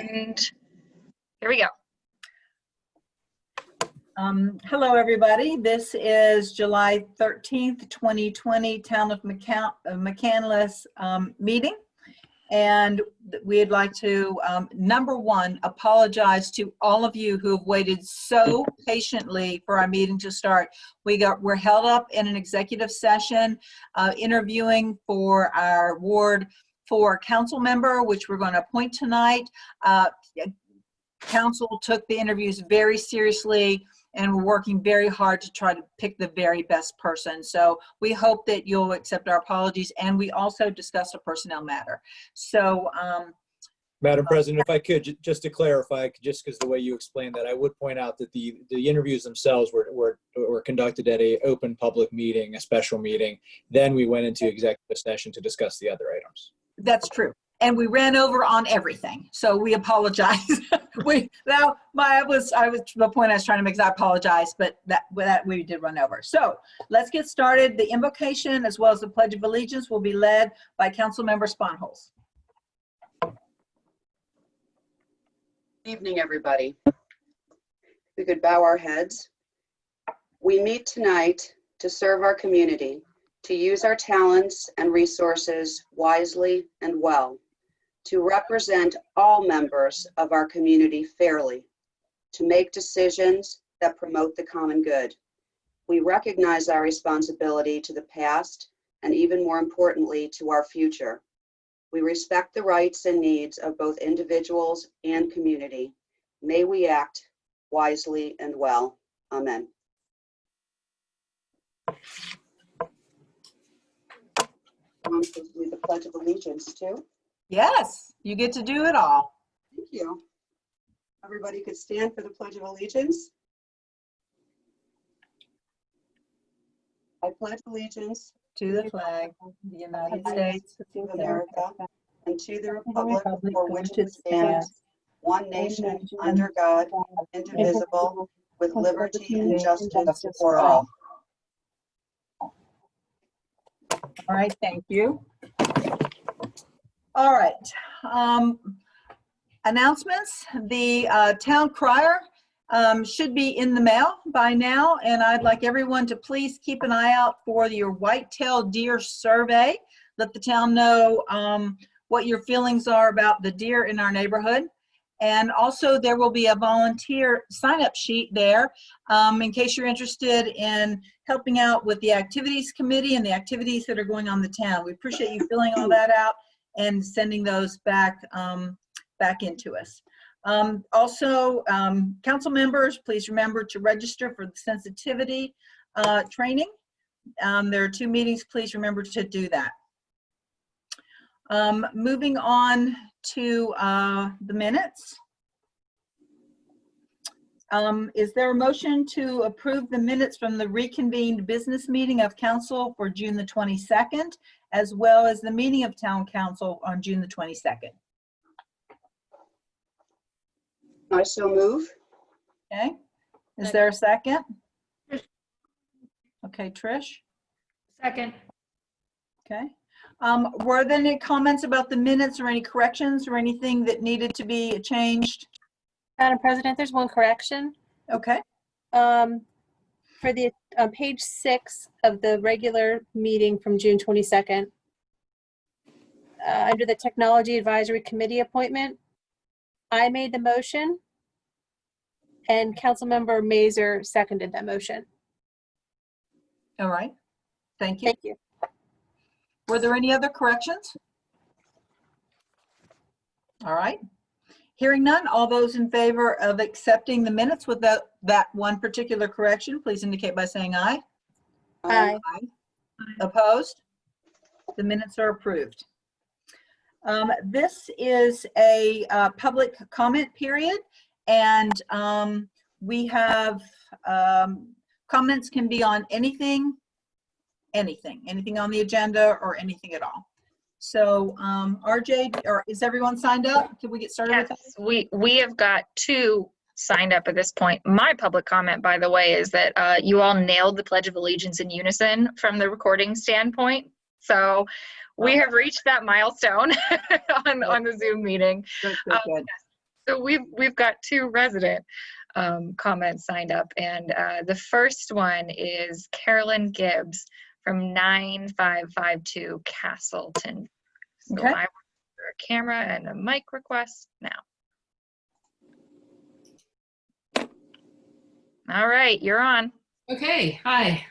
And here we go. Hello, everybody. This is July 13th, 2020, Town of McCandless meeting. And we'd like to, number one, apologize to all of you who have waited so patiently for our meeting to start. We're held up in an executive session interviewing for our Ward 4 council member, which we're going to appoint tonight. Council took the interviews very seriously, and we're working very hard to try to pick the very best person. So we hope that you'll accept our apologies, and we also discussed a personnel matter. So, Madam President, if I could, just to clarify, just because the way you explained that, I would point out that the interviews themselves were conducted at an open public meeting, a special meeting. Then we went into executive session to discuss the other items. That's true. And we ran over on everything, so we apologize. The point I was trying to make is I apologize, but that we did run over. So let's get started. The invocation as well as the Pledge of Allegiance will be led by Councilmember Sponholz. Evening, everybody. We could bow our heads. We meet tonight to serve our community, to use our talents and resources wisely and well, to represent all members of our community fairly, to make decisions that promote the common good. We recognize our responsibility to the past and, even more importantly, to our future. We respect the rights and needs of both individuals and community. May we act wisely and well. Amen. I'm supposed to do the Pledge of Allegiance too. Yes, you get to do it all. Thank you. Everybody could stand for the Pledge of Allegiance. I pledge allegiance To the flag of the United States of America and to the republic for which it stands, one nation under God, indivisible, with liberty and justice for all. All right, thank you. All right, announcements. The town crier should be in the mail by now, and I'd like everyone to please keep an eye out for your white-tailed deer survey. Let the town know what your feelings are about the deer in our neighborhood. And also there will be a volunteer sign-up sheet there in case you're interested in helping out with the activities committee and the activities that are going on in the town. We appreciate you filling all that out and sending those back into us. Also, council members, please remember to register for the sensitivity training. There are 2 meetings. Please remember to do that. Moving on to the minutes. Is there a motion to approve the minutes from the reconvened business meeting of council for June the 22nd, as well as the meeting of town council on June the 22nd? I so move. Okay. Is there a second? Okay, Trish. Second. Okay. Were there any comments about the minutes or any corrections or anything that needed to be changed? Madam President, there's one correction. Okay. For the page 6 of the regular meeting from June 22nd, under the Technology Advisory Committee appointment, I made the motion and Councilmember Mazer seconded that motion. All right. Thank you. Thank you. Were there any other corrections? All right. Hearing none, all those in favor of accepting the minutes with that one particular correction, please indicate by saying aye. Aye. Opposed? The minutes are approved. This is a public comment period, and we have comments can be on anything on the agenda or anything at all. So RJ, or is everyone signed up? Can we get started with that? Yes, we have got 2 signed up at this point. My public comment, by the way, is that you all nailed the Pledge of Allegiance in unison from the recording standpoint. So we have reached that milestone on the Zoom meeting. Good. So we've got two resident comments signed up, and the first one is Carolyn Gibbs from 9552 Castleton. So Okay. I want a camera and a mic request now. All right, you're on. Okay, hi.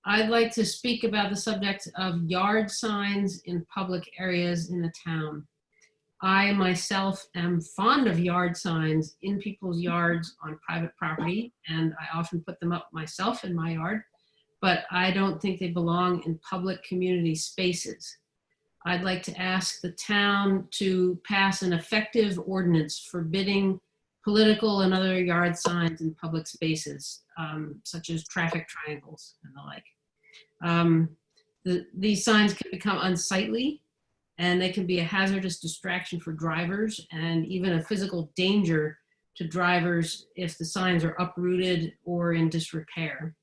I'd like to speak about the subject of yard signs in public areas in the town. I myself am fond of yard signs in people's yards on private property, and I often put them up myself in my yard, but I don't think they belong in public community spaces. I'd like to ask the town to pass an effective ordinance forbidding political and other yard signs in public spaces, such as traffic triangles and the like. These signs can become unsightly, and they can be a hazardous distraction for drivers and even a physical danger to drivers if the signs are uprooted or in disrepair.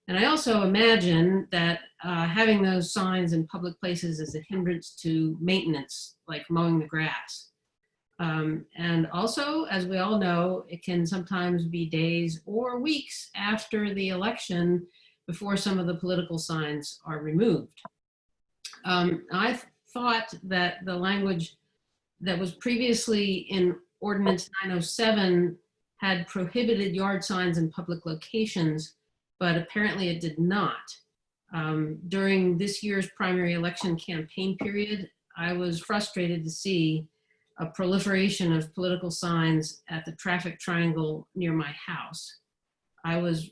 And I also imagine that having those signs in public places is a hindrance to maintenance, like mowing the grass. And also, as we all know, it can sometimes be days or weeks after the election before some of the political signs are removed. I thought that the language that was previously in Ordinance 907 had prohibited yard signs in public locations, but apparently it did not. During this year's primary election campaign period, I was frustrated to see a proliferation of political signs at the traffic triangle near my house. I was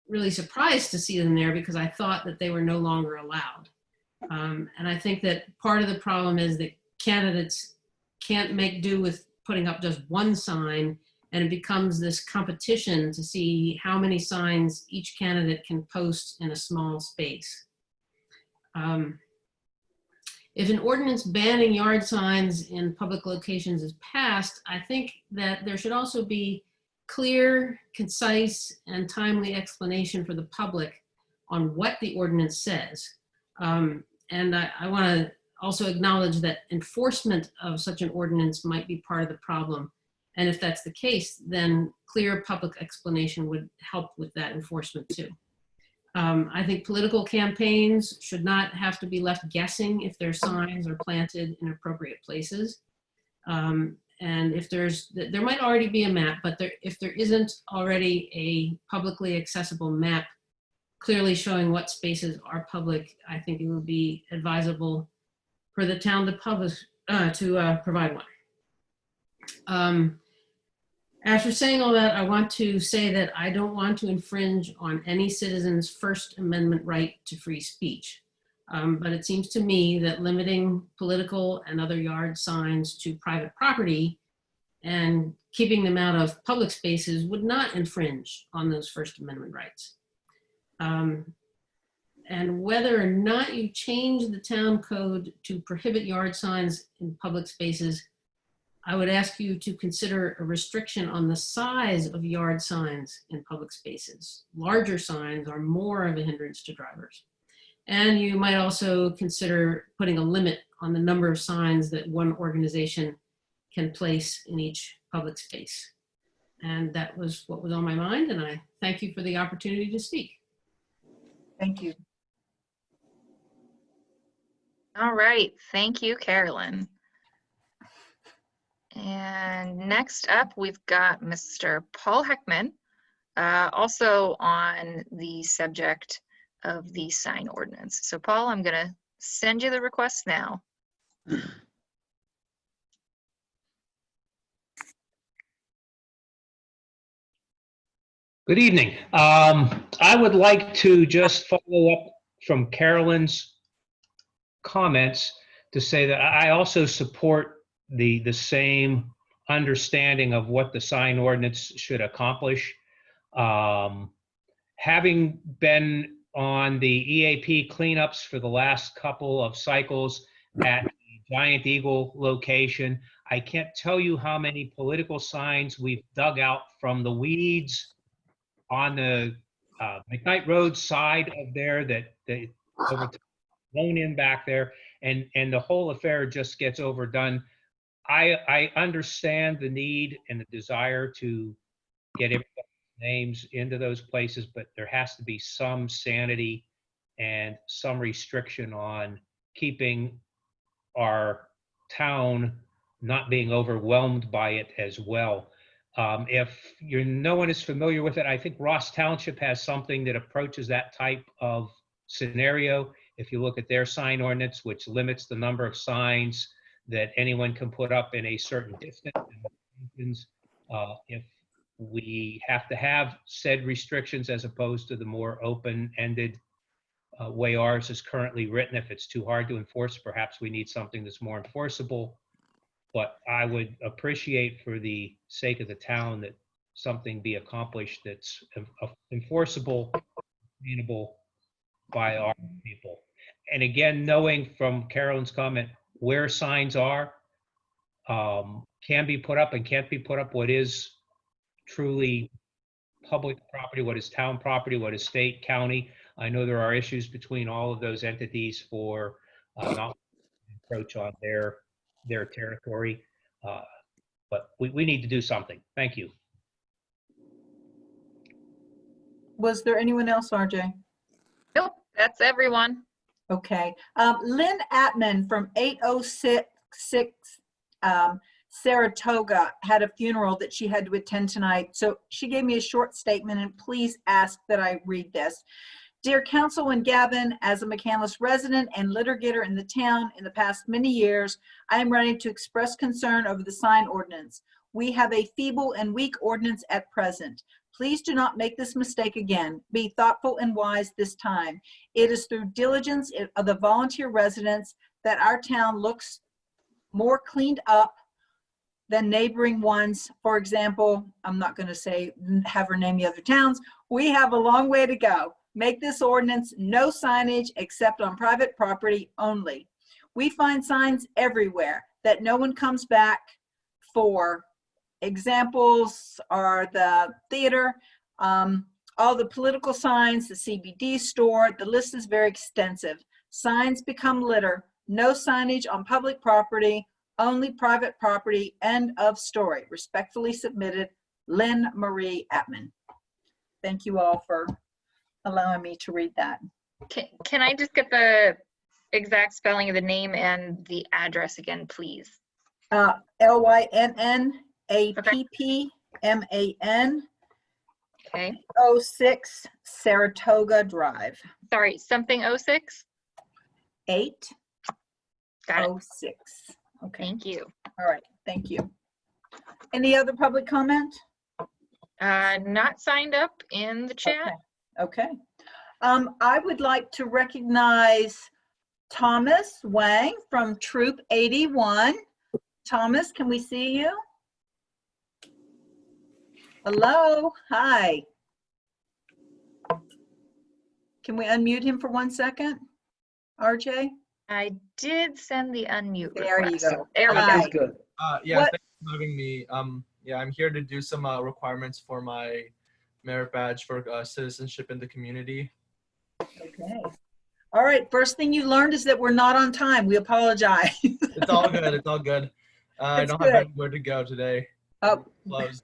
really surprised to see them there because I thought that they were no longer allowed. And I think that part of the problem is that candidates can't make do with putting up just one sign, and it becomes this competition to see how many signs each candidate can post in a small space. If an ordinance banning yard signs in public locations is passed, I think that there should also be clear, concise, and timely explanation for the public on what the ordinance says. And I want to also acknowledge that enforcement of such an ordinance might be part of the problem. And if that's the case, then clear public explanation would help with that enforcement too. I think political campaigns should not have to be left guessing if their signs are planted in appropriate places. And if there might already be a map, but if there isn't already a publicly accessible map clearly showing what spaces are public, I think it would be advisable for the town to provide one. After saying all that, I want to say that I don't want to infringe on any citizen's First Amendment right to free speech. But it seems to me that limiting political and other yard signs to private property and keeping them out of public spaces would not infringe on those First Amendment rights. And whether or not you change the town code to prohibit yard signs in public spaces, I would ask you to consider a restriction on the size of yard signs in public spaces. Larger signs are more of a hindrance to drivers. And you might also consider putting a limit on the number of signs that one organization can place in each public space. And that was what was on my mind, and I thank you for the opportunity to speak. Thank you. All right, thank you, Carolyn. And next up, we've got Mr. Paul Heckman, also on the subject of the sign ordinance. So Paul, I'm gonna send you the request now. Good evening. I would like to just follow up from Carolyn's comments to say that I also support the same understanding of what the sign ordinance should accomplish. Having been on the EAP cleanups for the last couple of cycles at the Giant Eagle location, I can't tell you how many political signs we've dug out from the weeds on the McKnight Road side of there that they blown in back there, and the whole affair just gets overdone I understand the need and the desire to get everybody's names into those places, but there has to be some sanity and some restriction on keeping our town not being overwhelmed by it as well. If no one is familiar with it, I think Ross Township has something that approaches that type of scenario. If you look at their sign ordinance, which limits the number of signs that anyone can put up in a certain distance, if we have to have said restrictions as opposed to the more open-ended way ours is currently written. If it's too hard to enforce, perhaps we need something that's more enforceable. But I would appreciate, for the sake of the town, that something be accomplished that's enforceable, sustainable by our people. And again, knowing from Carolyn's comment where signs are, can be put up and can't be put up, what is truly public property, what is town property, what is state, county. I know there are issues between all of those entities for not encroach on their territory, but we need to do something. Thank you. Was there anyone else, RJ? Nope, that's everyone. Okay. Lynn Atman from 806 Saratoga had a funeral that she had to attend tonight. So she gave me a short statement, and please ask that I read this. Dear Councilman Gavin, as a McCandless resident and litigator in the town in the past many years, I am ready to express concern over the sign ordinance. We have a feeble and weak ordinance at present. Please do not make this mistake again. Be thoughtful and wise this time. It is through diligence of the volunteer residents that our town looks more cleaned up than neighboring ones. For example, I'm not going to say, have her name the other towns. We have a long way to go. Make this ordinance no signage except on private property only. We find signs everywhere that no one comes back for. Examples are the theater, all the political signs, the CBD store. The list is very extensive. Signs become litter. No signage on public property, only private property. End of story. Respectfully submitted, Lynn Marie Atman. Thank you all for allowing me to read that. Can I just get the exact spelling of the name and the address again, please? LynnAppman, Okay. 06 Saratoga Drive. Sorry, something 06? 806. Got it. Okay. Thank you. All right. Thank you. Any other public comment? Not signed up in the chat. Okay. I would like to recognize Thomas Wang from Troop 81. Thomas, can we see you? Hello. Hi. Can we unmute him for 1 second? RJ? I did send the unmute There you request. go. There we Hi. go. Good. Yeah, What- thanks for having me. Yeah, I'm here to do some requirements for my merit badge for citizenship in the community. Okay. All right. First thing you learned is that we're not on time. We apologize. It's all good. It's all good. I That's don't good. have anywhere to go today. Oh. Closed.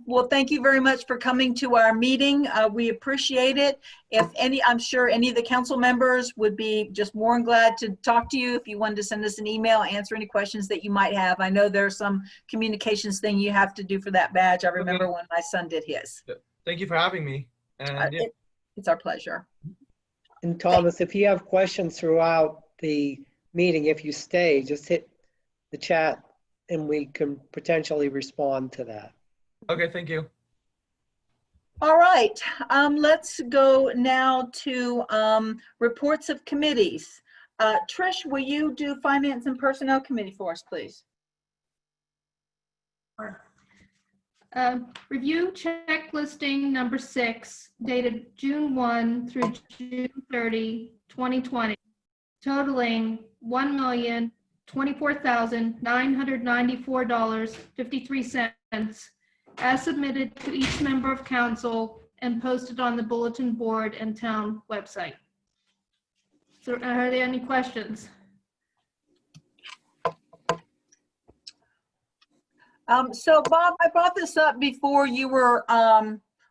Well, thank you very much for coming to our meeting. We appreciate it. I'm sure any of the council members would be just more than glad to talk to you if you wanted to send us an email, answer any questions that you might have. I know there's some communications thing you have to do for that badge. I remember when my son did his. Thank you for having me. And yeah. It's our pleasure. And Thomas, if you have questions throughout the meeting, if you stay, just hit the chat and we can potentially respond to that. Okay, thank you. All right, let's go now to reports of committees. Trish, will you do Finance and Personnel Committee for us, please? Review checklisting number 6 dated June 1 through June 30, 2020, totaling $1,024,994.53 as submitted to each member of council and posted on the bulletin board and town website. So are there any questions? So Bob, I brought this up before you were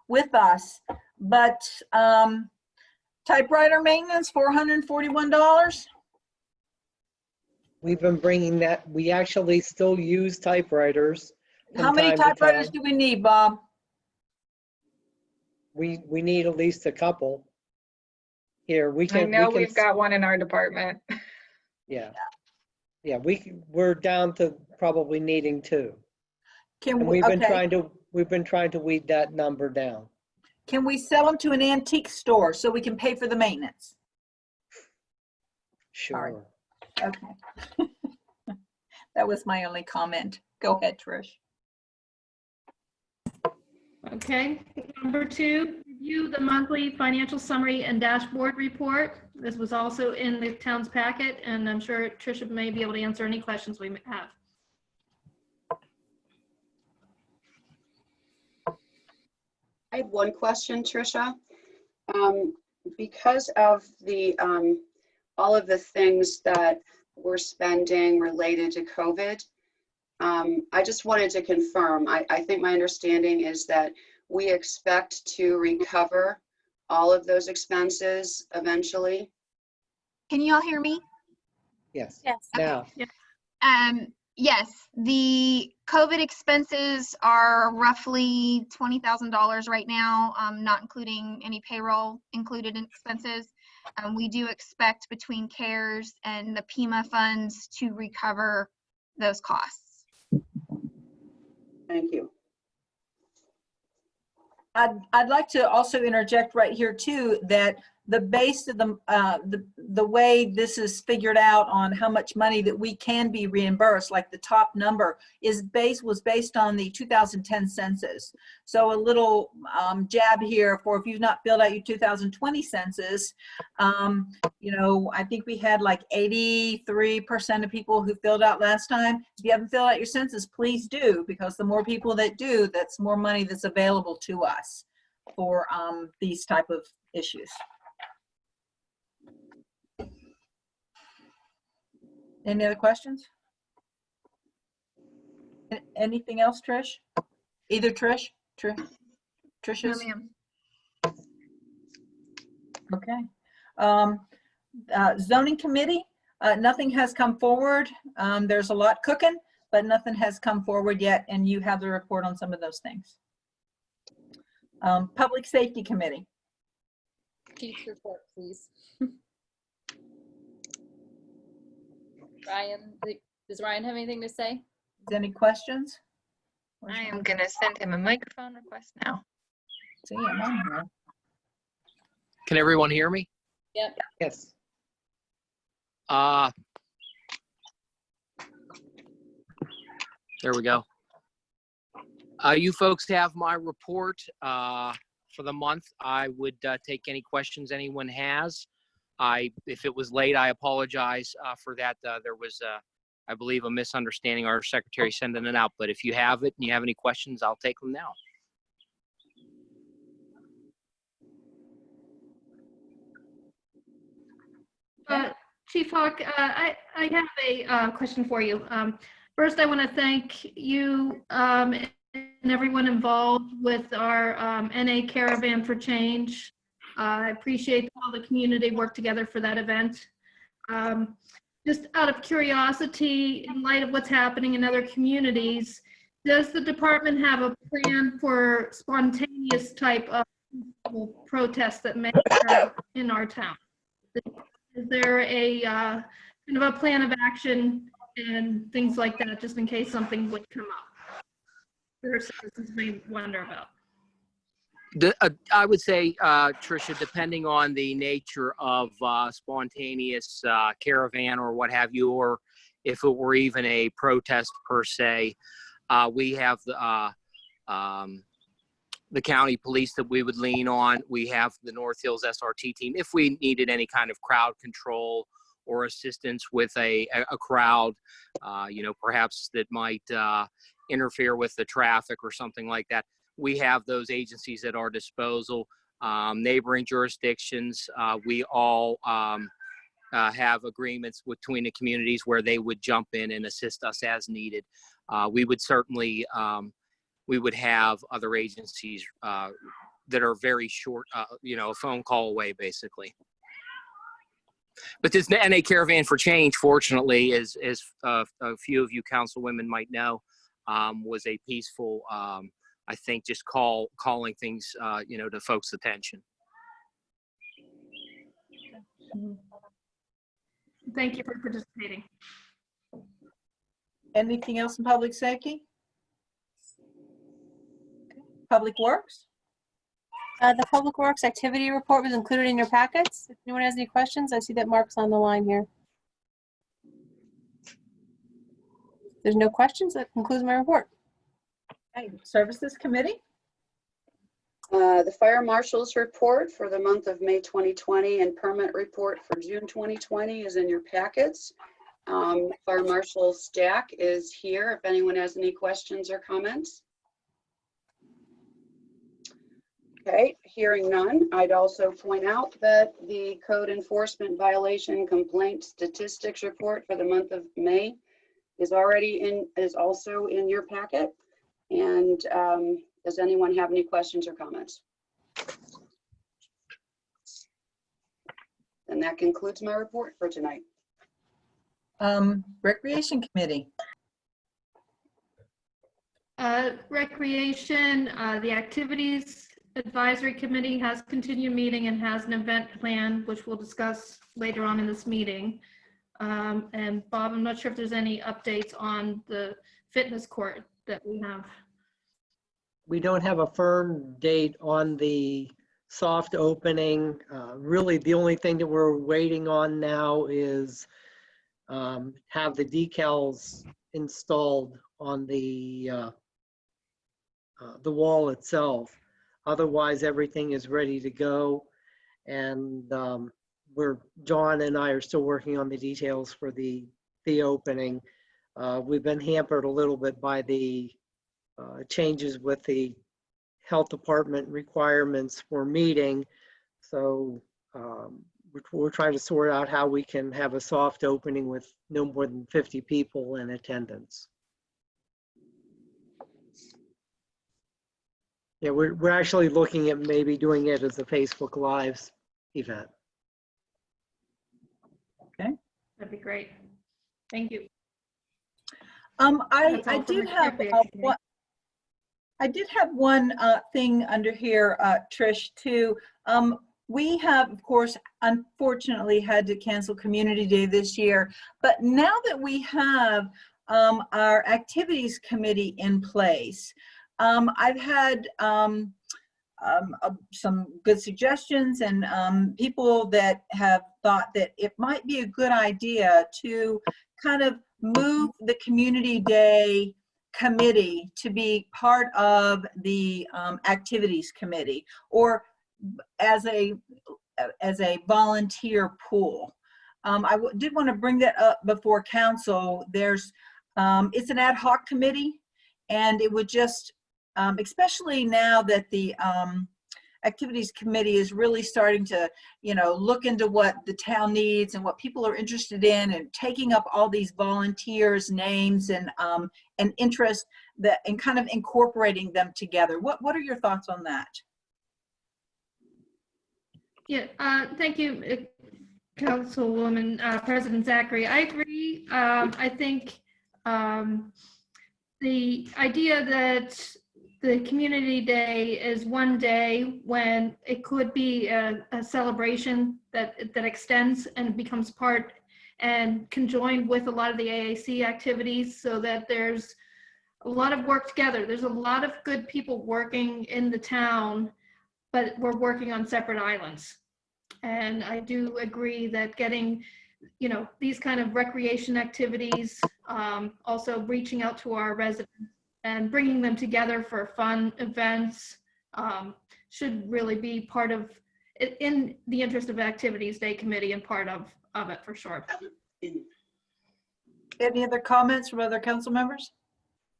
with us, but typewriter maintenance, $441. We've been bringing that, we actually still use typewriters. from How many time to typewriters time. do we need, Bob? We need at least a couple. Here, we I can, know we can, we've got one in our department. yeah. Yeah, we're down to probably needing 2. Can And we, we've been okay, trying to weed that number down. can we sell them to an antique store so we can pay for the maintenance? Sorry. Sure. Okay. That was my only comment. Go ahead, Trish. Okay, number 2, review the monthly financial summary and dashboard report. This was also in the town's packet, and I'm sure Tricia may be able to answer any questions we may have. I had one question, Tricia. Because of the all of the things that we're spending related to COVID, I just wanted to confirm. I think my understanding is that we expect to recover all of those expenses eventually. Can you all hear me? Yes. Yes. Now, Yes, the COVID expenses are roughly $20,000 right now, not including any payroll included in expenses. We do expect between CARES and the PEMA funds to recover those costs. Thank you. I'd like to also interject right here too, that the base of the way this is figured out on how much money that we can be reimbursed, like the top number was based on the 2010 census. So a little jab here for if you've not filled out your 2020 census, you know, I think we had like 83% of people who filled out last time. If you haven't filled out your census, please do, because the more people that do, that's more money that's available to us for these type of issues. Any other questions? Anything else, Trish? Either Trish? Trish's? No, ma'am. Okay. Zoning committee, nothing has come forward. There's a lot cooking, but nothing has come forward yet, and you have the report on some of those things. Public safety committee. Chief's report, please. Ryan, does Ryan have anything to say? Any questions? I am gonna send him a microphone request now. See, I'm on here. Can everyone hear me? Yep. yes. There we go. You folks have my report for the month. I would take any questions anyone has. If it was late, I apologize for that. There was, I believe, a misunderstanding. Our secretary sending it out. But if you have it and you have any questions, I'll take them now. Chief Hawk, I have a question for you. First, I want to thank you and everyone involved with our NA Caravan for Change. I appreciate how the community worked together for that event. Just out of curiosity, in light of what's happening in other communities, does the department have a plan for spontaneous type of protests that may occur in our town? Is there a kind of a plan of action and things like that, just in case something would come up that citizens may wonder about? I would say, Tricia, depending on the nature of spontaneous caravan or what have you, or if it were even a protest per se, we have the county police that we would lean on. We have the North Hills SRT team if we needed any kind of crowd control or assistance with a crowd, you know, perhaps that might interfere with the traffic or something like that. We have those agencies at our disposal. Neighboring jurisdictions, we all have agreements between the communities where they would jump in and assist us as needed. we would certainly, we would have other agencies that are very short, a phone call away, basically. But this NA Caravan for Change, fortunately, as a few of you councilwomen might know, was a peaceful, I think, just calling things, to folks' attention. Thank you for participating. Anything else in public safety? Public Works? The Public Works activity report was included in your packets. If anyone has any questions, I see that Mark's on the line here. If there's no questions, that concludes my report. Okay, Services Committee? The Fire Marshal's report for the month of May 2020 and permit report for June 2020 is in your packets. Fire Marshal Stack is here if anyone has any questions or comments. Okay, hearing none, I'd also point out that the code enforcement violation complaint statistics report for the month of May is also in your packet. And does anyone have any questions or comments? And that concludes my report for tonight. Recreation Committee. Recreation, the Activities Advisory Committee has continued meeting and has an event plan, which we'll discuss later on in this meeting. And Bob, I'm not sure if there's any updates on the fitness court that we have. We don't have a firm date on the soft opening. Really, the only thing that we're waiting on now is have the decals installed on the wall itself. Otherwise, everything is ready to go. And John and I are still working on the details for the opening. We've been hampered a little bit by the changes with the health department requirements for meeting. So we're trying to sort out how we can have a soft opening with no more than 50 people in attendance. Yeah, we're actually looking at maybe doing it as a Facebook Live event. Okay. That'd be great. Thank you. I did have one thing under here, Trish, too. We have, of course, unfortunately had to cancel Community Day this year, but now that we have our Activities Committee in place, I've had some good suggestions and people that have thought that it might be a good idea to kind of move the Community Day committee to be part of the Activities Committee, or as a volunteer pool. I did want to bring that up before council. There's it's an ad hoc committee, and it would just especially now that the Activities Committee is really starting to, look into what the town needs and what people are interested in, and taking up all these volunteers' names and interest and kind of incorporating them together. What are your thoughts on that? Yeah, thank you, Councilwoman President Zachary. I agree. I think the idea that the Community Day is one day when it could be a celebration that extends and becomes part and conjoined with a lot of the AAC activities, so that there's a lot of work together. There's a lot of good people working in the town, but we're working on separate islands. And I do agree that getting, these kind of recreation activities, also reaching out to our residents and bringing them together for fun events should really be part of, in the interest of Activities Day Committee, and part of it for sure. Any other comments from other council members?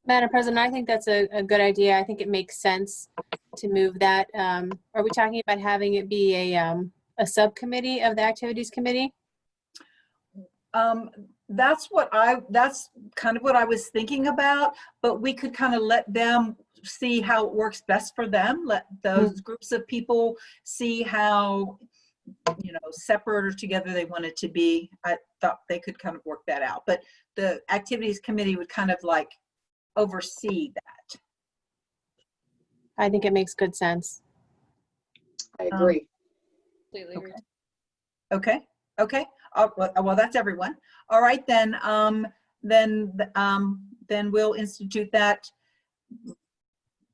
Madam President, I think that's a good idea. I think it makes sense to move that. Are we talking about having it be a subcommittee of the Activities Committee? that's kind of what I was thinking about, but we could kind of let them see how it works best for them. Let those groups of people see how, separate or together they want it to be. I thought they could kind of work that out, but the activities committee would kind of like oversee that. I think it makes good sense. I agree. Completely agree. Okay. Well, that's everyone. All right, then we'll institute that.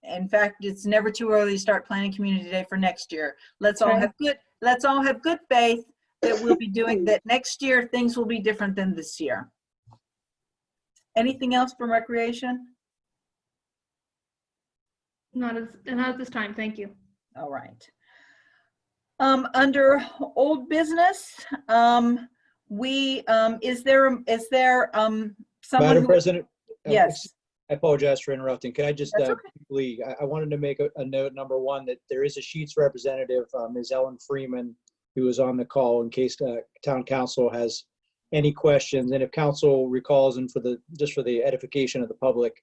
In fact, it's never too early to start planning community day for next year. Let's all have good faith that we'll be doing that next year. Things will be different than this year. Anything else from recreation? Not at this time, thank you. All right. Under old business, is there someone Madam who, President? yes. I apologize for interrupting. Can I just That's okay. quickly, I wanted to make a note, number one, that there is a Sheets representative, Ms. Ellen Freeman, who is on the call in case town council has any questions. And if council recalls, and just for the edification of the public,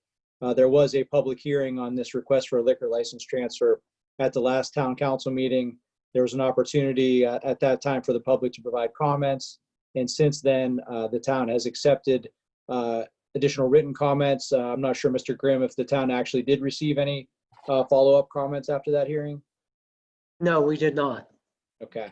there was a public hearing on this request for a liquor license transfer at the last town council meeting. There was an opportunity at that time for the public to provide comments. And since then, the town has accepted additional written comments. I'm not sure, Mr. Grimm, if the town actually did receive any follow-up comments after that hearing. No, we did not. Okay.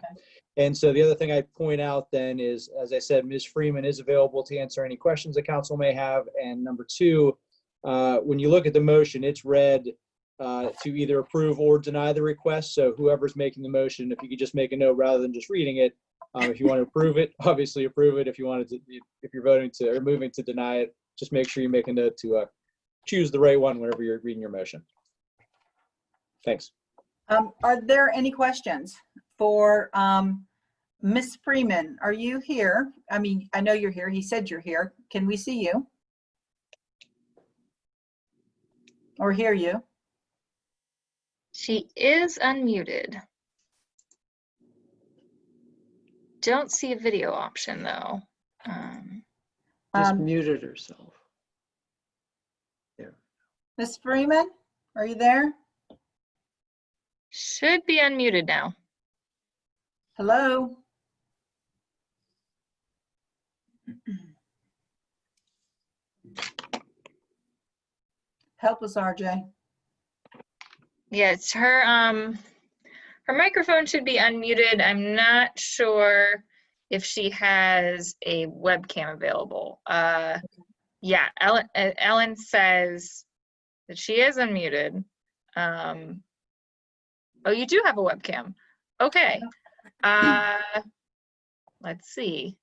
And so the other thing I'd point out then is, as I said, Ms. Freeman is available to answer any questions the council may have. And number two, when you look at the motion, it's read to either approve or deny the request. So whoever's making the motion, if you could just make a note rather than just reading it. If you want to approve it, obviously approve it. If you're voting to or moving to deny it, just make sure you make a note to choose the right one whenever you're reading your motion. Thanks. Are there any questions for Ms. Freeman? Are you here? I mean, I know you're here. He said you're here. Can we see you? Or hear you? She is unmuted. Don't see a video option though. Just muted herself. There. Ms. Freeman, are you there? Should be unmuted now. Hello? Help us, RJ. Yeah, it's her her microphone should be unmuted. I'm not sure if she has a webcam available. Yeah, Ellen says that she is unmuted. Oh, you do have a webcam. Okay. Let's see.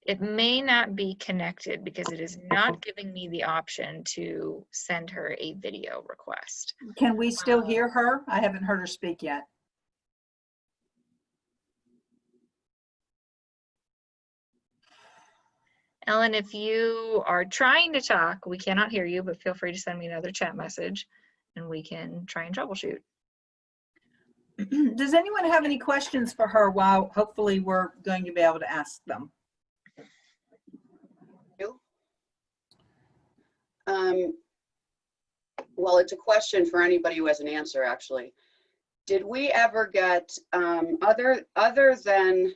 It may not be connected because it is not giving me the option to send her a video request. Can we still hear her? I haven't heard her speak yet. Ellen, if you are trying to talk, we cannot hear you, but feel free to send me another chat message and we can try and troubleshoot. Does anyone have any questions for her while hopefully we're going to be able to ask them? Well, it's a question for anybody who has an answer, actually. Did we ever get, other than,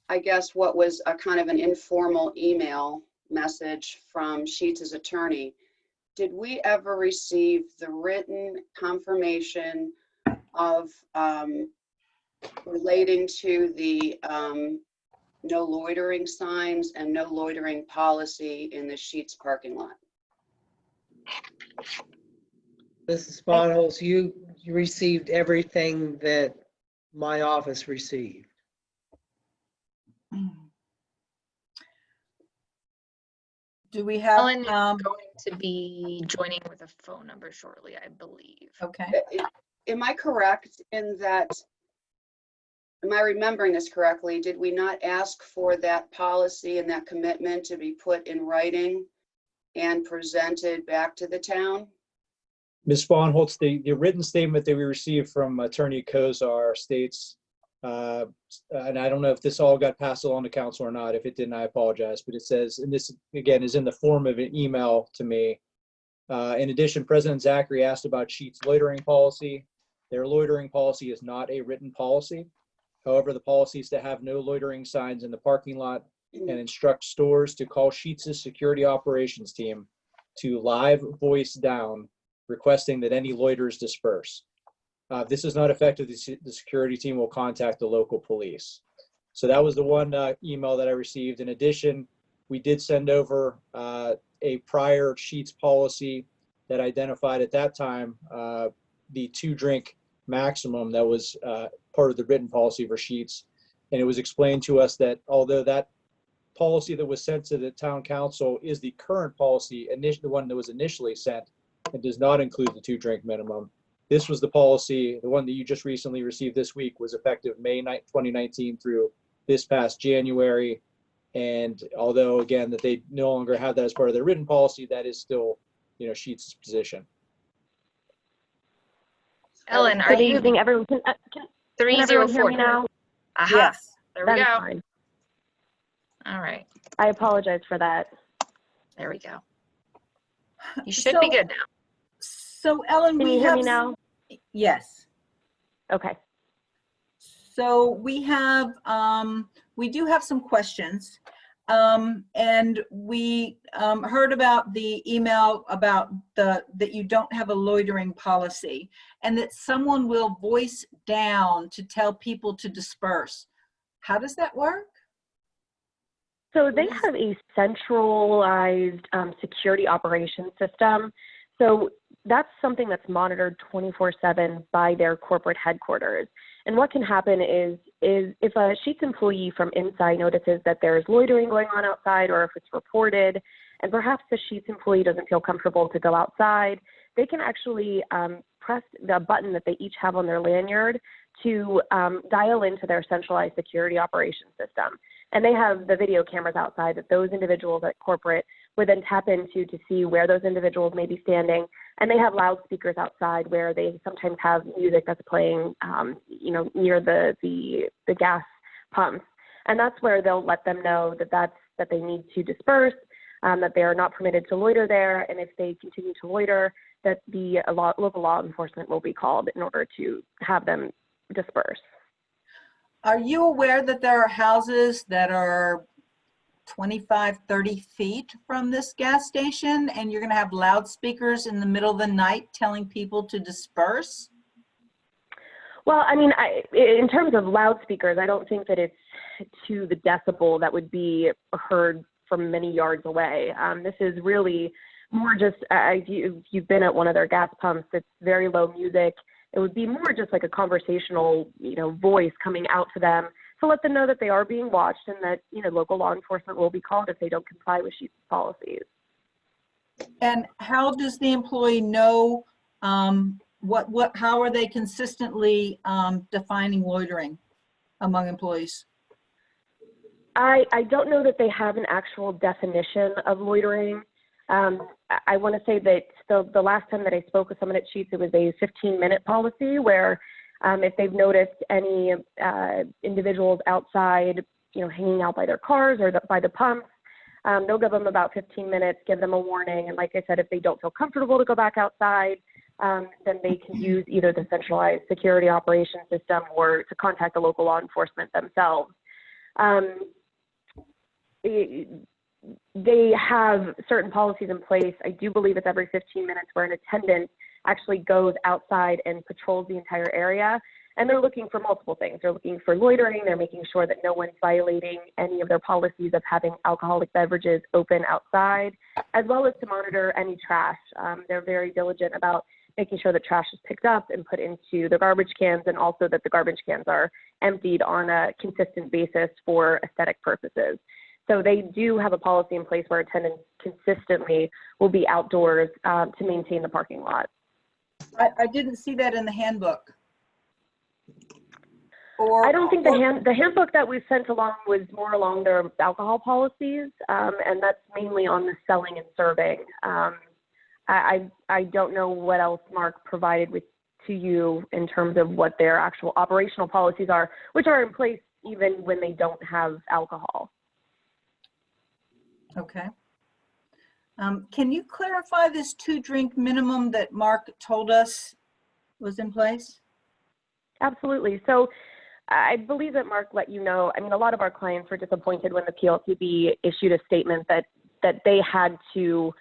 I guess, what was a kind of an informal email message from Sheets' attorney, did we ever receive the written confirmation of relating to the no loitering signs and no loitering policy in the Sheets parking lot? Mrs. Bonholz, you received everything that my office received. Do we have? Ellen is going to be joining with a phone number shortly, I believe. Okay. Am I correct in that, am I remembering this correctly? Did we not ask for that policy and that commitment to be put in writing and presented back to the town? Ms. Von Holtz, the written statement that we received from Attorney Kozar states and I don't know if this all got passed along to council or not. If it didn't, I apologize. But it says, and this again is in the form of an email to me. In addition, President Zachary asked about Sheet's loitering policy. Their loitering policy is not a written policy. However, the policy is to have no loitering signs in the parking lot and instruct stores to call Sheet's security operations team to live voice down, requesting that any loiterers disperse. If this is not effective, the security team will contact the local police. So that was the one email that I received. In addition, we did send over a prior Sheet's policy that identified at that time the 2-drink maximum that was part of the written policy for Sheet's. And it was explained to us that although that policy that was sent to the town council is the current policy, the one that was initially sent, and does not include the 2-drink minimum. This was the policy, the one that you just recently received this week, was effective May 9, 2019 through this past January. And although, again, that they no longer have that as part of their written policy, that is still, Sheet's position. Ellen, are Good you evening, everyone. Can everyone hear me 304? now? Aha, Yes. there we That's go. fine. All right, I apologize for that. there we go. You should be good now. So Ellen, Can we you hear have, me now? yes. Okay. So we have, we do have some questions. And we heard about the email about that you don't have a loitering policy and that someone will voice down to tell people to disperse. How does that work? So they have a centralized security operations system. So that's something that's monitored 24/7 by their corporate headquarters. And what can happen is if a Sheet's employee from inside notices that there's loitering going on outside, or if it's reported, and perhaps the Sheet's employee doesn't feel comfortable to go outside, they can actually press the button that they each have on their lanyard to dial into their centralized security operations system. And they have the video cameras outside that those individuals at corporate would then tap into to see where those individuals may be standing. And they have loudspeakers outside where they sometimes have music that's playing, near the gas pumps. And that's where they'll let them know that they need to disperse, that they are not permitted to loiter there. And if they continue to loiter, that the local law enforcement will be called in order to have them disperse. Are you aware that there are houses that are 25, 30 feet from this gas station and you're going to have loudspeakers in the middle of the night telling people to disperse? Well, I mean, in terms of loudspeakers, I don't think that it's to the decibel that would be heard from many yards away. This is really more just, if you've been at one of their gas pumps, it's very low music. It would be more just like a conversational, voice coming out to them to let them know that they are being watched and that, local law enforcement will be called if they don't comply with Sheet's policies. And how does the employee know, how are they consistently defining loitering among employees? I don't know that they have an actual definition of loitering. I want to say that the last time that I spoke with someone at Sheet's, it was a 15-minute policy where if they've noticed any individuals outside, hanging out by their cars or by the pumps, they'll give them about 15 minutes, give them a warning. And like I said, if they don't feel comfortable to go back outside, then they can use either the centralized security operations system or to contact the local law enforcement themselves. They have certain policies in place. I do believe it's every 15 minutes where an attendant actually goes outside and patrols the entire area. And they're looking for multiple things. They're looking for loitering. They're making sure that no one's violating any of their policies of having alcoholic beverages open outside, as well as to monitor any trash. They're very diligent about making sure that trash is picked up and put into the garbage cans, and also that the garbage cans are emptied on a consistent basis for aesthetic purposes. So they do have a policy in place where attendants consistently will be outdoors to maintain the parking lot. I didn't see that in the handbook. I don't think the handbook that we sent along was more along their alcohol policies, and that's mainly on the selling and serving. I don't know what else Mark provided with to you in terms of what their actual operational policies are, which are in place even when they don't have alcohol. Okay. Can you clarify this 2-drink minimum that Mark told us was in place? Absolutely. So I believe that Mark let you know, I mean, a lot of our clients were disappointed when the PLCB issued a statement that they had to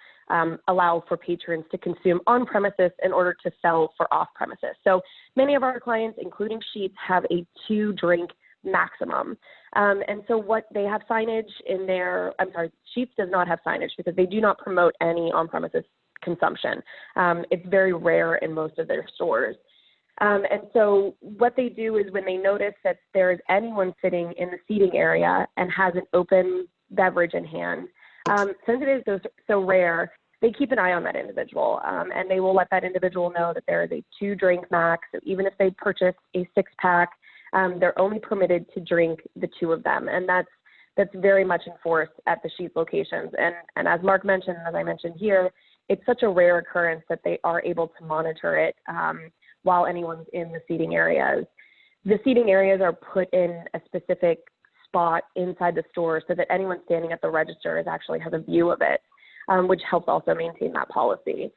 allow for patrons to consume on premises in order to sell for off premises. So many of our clients, including Sheetz, have a 2-drink maximum. And so what they have signage in their, I'm sorry, Sheetz does not have signage because they do not promote any on-premises consumption. It's very rare in most of their stores. And so what they do is when they notice that there's anyone sitting in the seating area and has an open beverage in hand, since it is so rare, they keep an eye on that individual, and they will let that individual know that there is a 2-drink max. So even if they purchase a 6-pack, they're only permitted to drink the 2 of them, and that's very much enforced at the Sheetz locations. And as Mark mentioned, as I mentioned here, it's such a rare occurrence that they are able to monitor it while anyone's in the seating areas. The seating areas are put in a specific spot inside the store so that anyone standing at the register actually has a view of it, which helps also maintain that policy.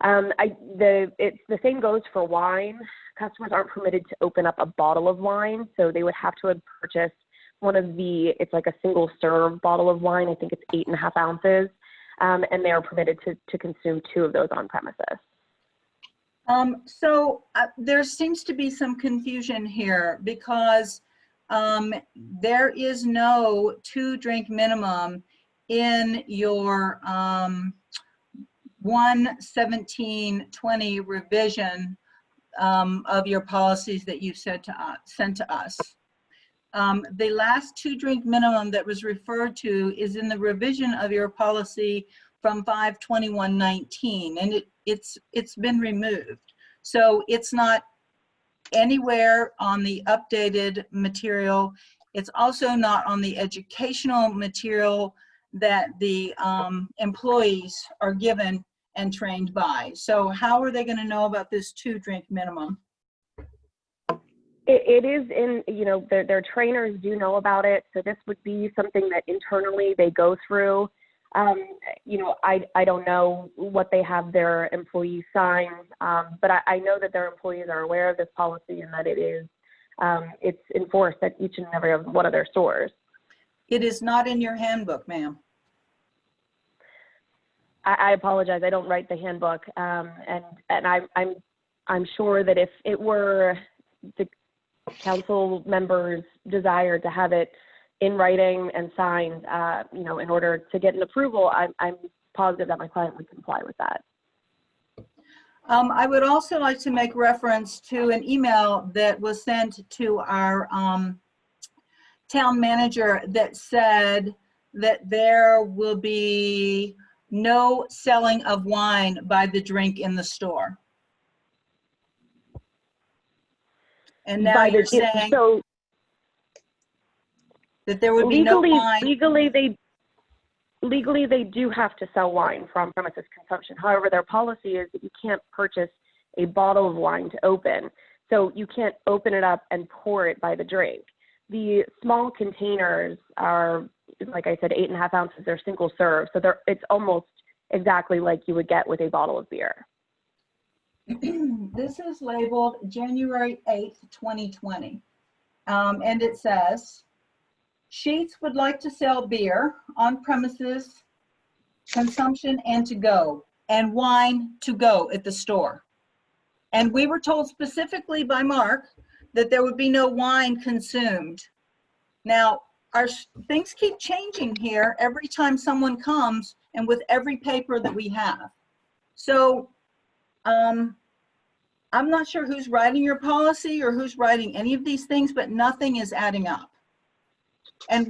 The same goes for wine. Customers aren't permitted to open up a bottle of wine, so they would have to have purchased one of it's like a single serve bottle of wine. I think it's 8.5 ounces, and they are permitted to consume 2 of those on premises. So there seems to be some confusion here because there is no 2-drink minimum in your 1/17/20 revision of your policies that you've sent to us. The last 2-drink minimum that was referred to is in the revision of your policy from 5/21/19, and it's been removed. So it's not anywhere on the updated material. It's also not on the educational material that the employees are given and trained by. So how are they going to know about this 2-drink minimum? It is in, their trainers do know about it. So this would be something that internally they go through. I don't know what they have their employees sign, but I know that their employees are aware of this policy and that it's enforced at each and every one of their stores. It is not in your handbook, ma'am. I apologize. I don't write the handbook, and I'm sure that if it were the council members' desire to have it in writing and signed, in order to get an approval, I'm positive that my client would comply with that. I would also like to make reference to an email that was sent to our town manager that said that there will be no selling of wine by the drink in the store. And now you're saying that there would be no wine. Legally, they do have to sell wine from premises consumption. However, their policy is that you can't purchase a bottle of wine to open. So you can't open it up and pour it by the drink. The small containers are, like I said, 8.5 ounces. They're single serve. So it's almost exactly like you would get with a bottle of beer. This is labeled January 8th, 2020. And it says, Sheetz would like to sell beer on premises consumption and to go, and wine to go at the store. And we were told specifically by Mark that there would be no wine consumed. Now, our things keep changing here every time someone comes and with every paper that we have. So I'm not sure who's writing your policy or who's writing any of these things, but nothing is adding up. And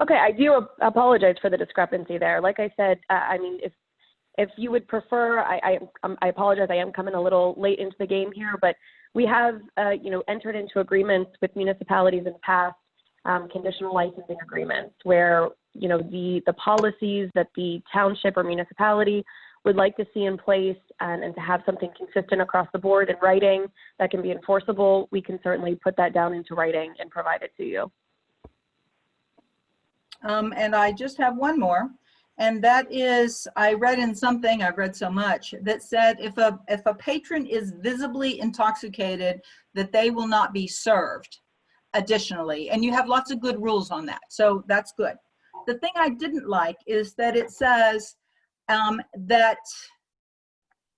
okay, I do apologize for the discrepancy there. Like I said, I mean, if you would prefer, I apologize. I am coming a little late into the game here, but we have, entered into agreements with municipalities in the past, conditional licensing agreements where, the policies that the township or municipality would like to see in place and to have something consistent across the board in writing that can be enforceable, we can certainly put that down into writing and provide it to you. And I just have one more, and that is, I read in something, I've read so much, that said if a patron is visibly intoxicated, that they will not be served additionally. And you have lots of good rules on that, so that's good. The thing I didn't like is that it says that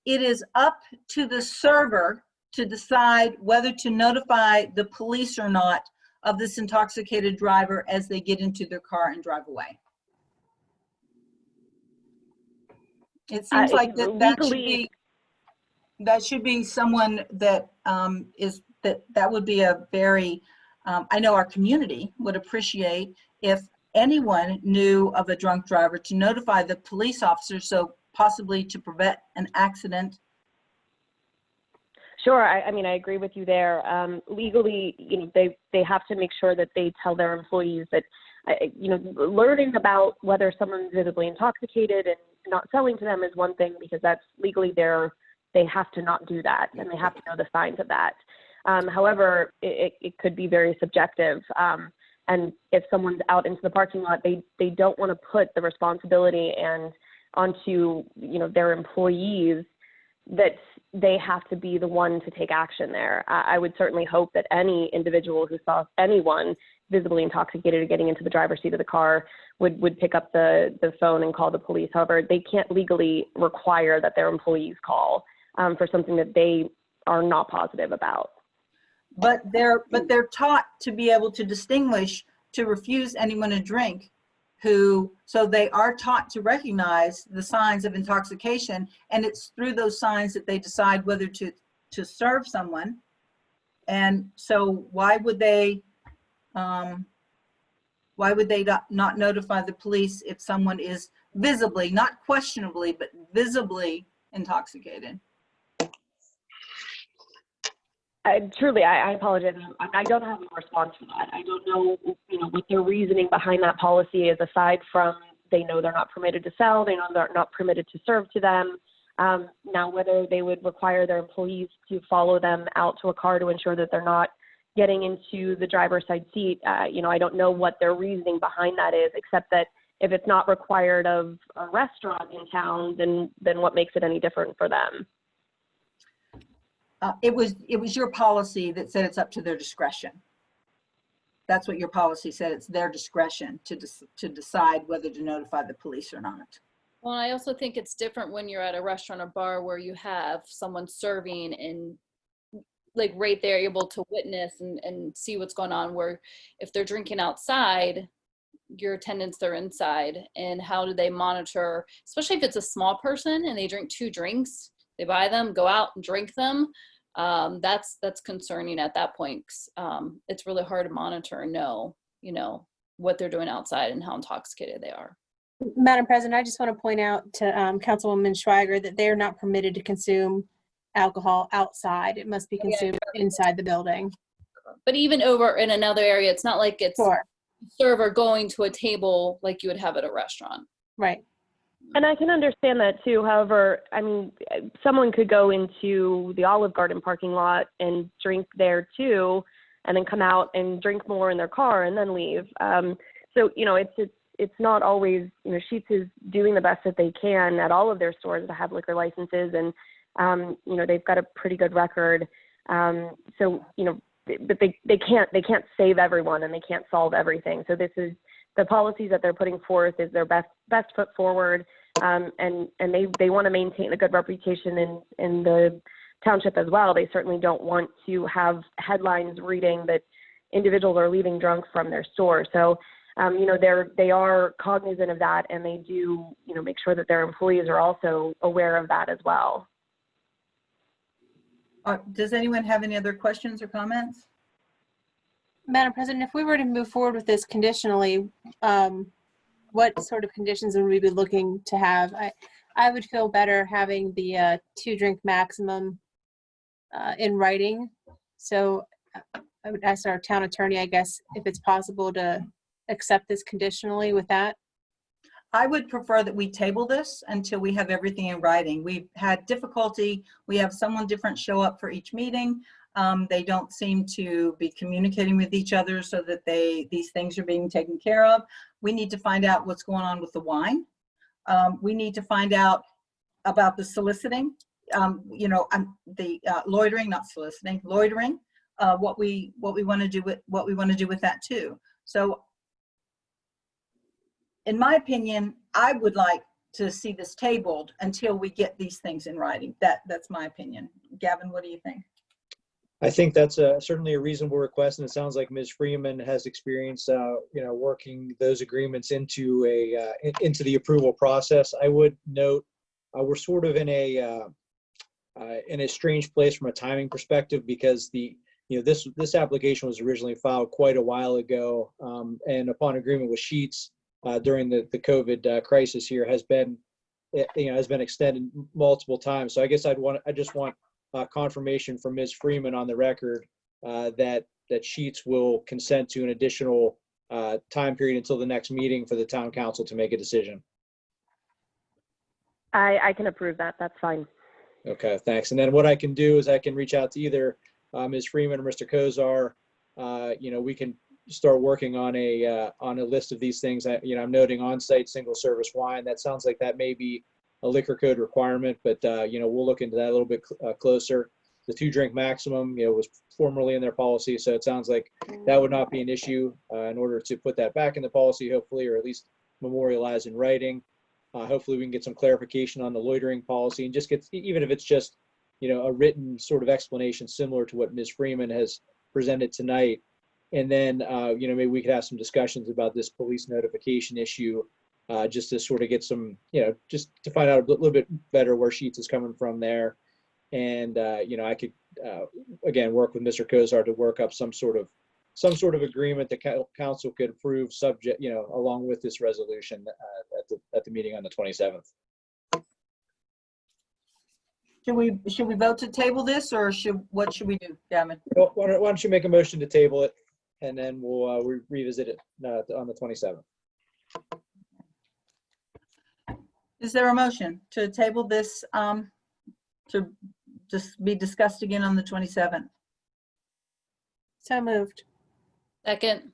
it is up to the server to decide whether to notify the police or not of this intoxicated driver as they get into their car and drive away. It seems like that should be someone that that would be a very, I know our community would appreciate if anyone knew of a drunk driver to notify the police officer, so possibly to prevent an accident. Sure, I mean, I agree with you there. Legally, you know, they have to make sure that they tell their employees that, you know, learning about whether someone's visibly intoxicated and not selling to them is one thing, because that's legally they have to not do that, and they have to know the signs of that. However, it could be very subjective. And if someone's out into the parking lot, they don't want to put the responsibility onto, you know, their employees, that they have to be the one to take action there. I would certainly hope that any individual who saw anyone visibly intoxicated or getting into the driver's seat of the car would pick up the phone and call the police. However, they can't legally require that their employees call for something that they are not positive about. But they're taught to be able to distinguish, to refuse anyone a drink so they are taught to recognize the signs of intoxication, and it's through those signs that they decide whether to serve someone. And so why would they not notify the police if someone is visibly, not questionably, but visibly intoxicated? Truly, I apologize. I don't have a response for that. I don't know, you know, what their reasoning behind that policy is, aside from they know they're not permitted to sell, they know they're not permitted to serve to them. Now, whether they would require their employees to follow them out to a car to ensure that they're not getting into the driver's side seat, you know, I don't know what their reasoning behind that is, except that if it's not required of a restaurant in town, then what makes it any different for them? It was your policy that said it's up to their discretion. That's what your policy said. It's their discretion to decide whether to notify the police or not. Well, I also think it's different when you're at a restaurant or bar where you have someone serving and like right there able to witness and see what's going on, where if they're drinking outside, your attendants are inside, and how do they monitor, especially if it's a small person and they drink 2 drinks, they buy them, go out and drink them. That's concerning at that point. It's really hard to monitor and know, you know, what they're doing outside and how intoxicated they are. Madam President, I just want to point out to Councilwoman Schweiger that they're not permitted to consume alcohol outside. It must be consumed inside the building. But even over in another area, it's not like it's Sure. server going to a table like you would have at a restaurant. Right. And I can understand that too. However, I mean, someone could go into the Olive Garden parking lot and drink there too, and then come out and drink more in their car and then leave. So, you know, it's not always, you know, Sheetz is doing the best that they can at all of their stores to have liquor licenses, and, you know, they've got a pretty good record. So, you know, but they can't save everyone, and they can't solve everything. So this is, the policies that they're putting forth is their best foot forward, and they want to maintain a good reputation in the township as well. They certainly don't want to have headlines reading that individuals are leaving drunk from their store. So, you know, they are cognizant of that, and they do, you know, make sure that their employees are also aware of that as well. Does anyone have any other questions or comments? Madam President, if we were to move forward with this conditionally, what sort of conditions would we be looking to have? I would feel better having the 2-drink maximum in writing. So I would ask our town attorney, I guess, if it's possible to accept this conditionally with that. I would prefer that we table this until we have everything in writing. We've had difficulty. We have someone different show up for each meeting. They don't seem to be communicating with each other so that these things are being taken care of. We need to find out what's going on with the wine. We need to find out about the soliciting, the loitering, not soliciting, loitering. What we want to do with that too. So, in my opinion, I would like to see this tabled until we get these things in writing. That's my opinion. Gavin, what do you think? I think that's certainly a reasonable request, and it sounds like Ms. Freeman has experience, working those agreements into the approval process. I would note we're sort of in a strange place from a timing perspective because this application was originally filed quite a while ago, and upon agreement with Sheets during the COVID crisis here has been extended multiple times. So I guess I just want confirmation from Ms. Freeman on the record that Sheets will consent to an additional time period until the next meeting for the town council to make a decision. I can approve that. That's fine. Okay, thanks. And then what I can do is I can reach out to either Ms. Freeman or Mr. Kozar. We can start working on a list of these things. I'm noting on-site single service wine. That sounds like that may be a liquor code requirement, but we'll look into that a little bit closer. The 2-drink maximum, was formerly in their policy, so it sounds like that would not be an issue in order to put that back in the policy, hopefully, or at least memorialize in writing. Hopefully we can get some clarification on the loitering policy and just get, even if it's just, a written sort of explanation similar to what Ms. Freeman has presented tonight. And then, maybe we could have some discussions about this police notification issue, just to sort of get some, just to find out a little bit better where Sheets is coming from there. And, I could, again, work with Mr. Kozar to work up some sort of agreement that council could approve subject, along with this resolution at the meeting on the 27th. Should we vote to table this, or what should we do, Gavin? Well, why don't you make a motion to table it, and then we'll revisit it on the 27th. Is there a motion to table this to just be discussed again on the 27th? So moved. Second.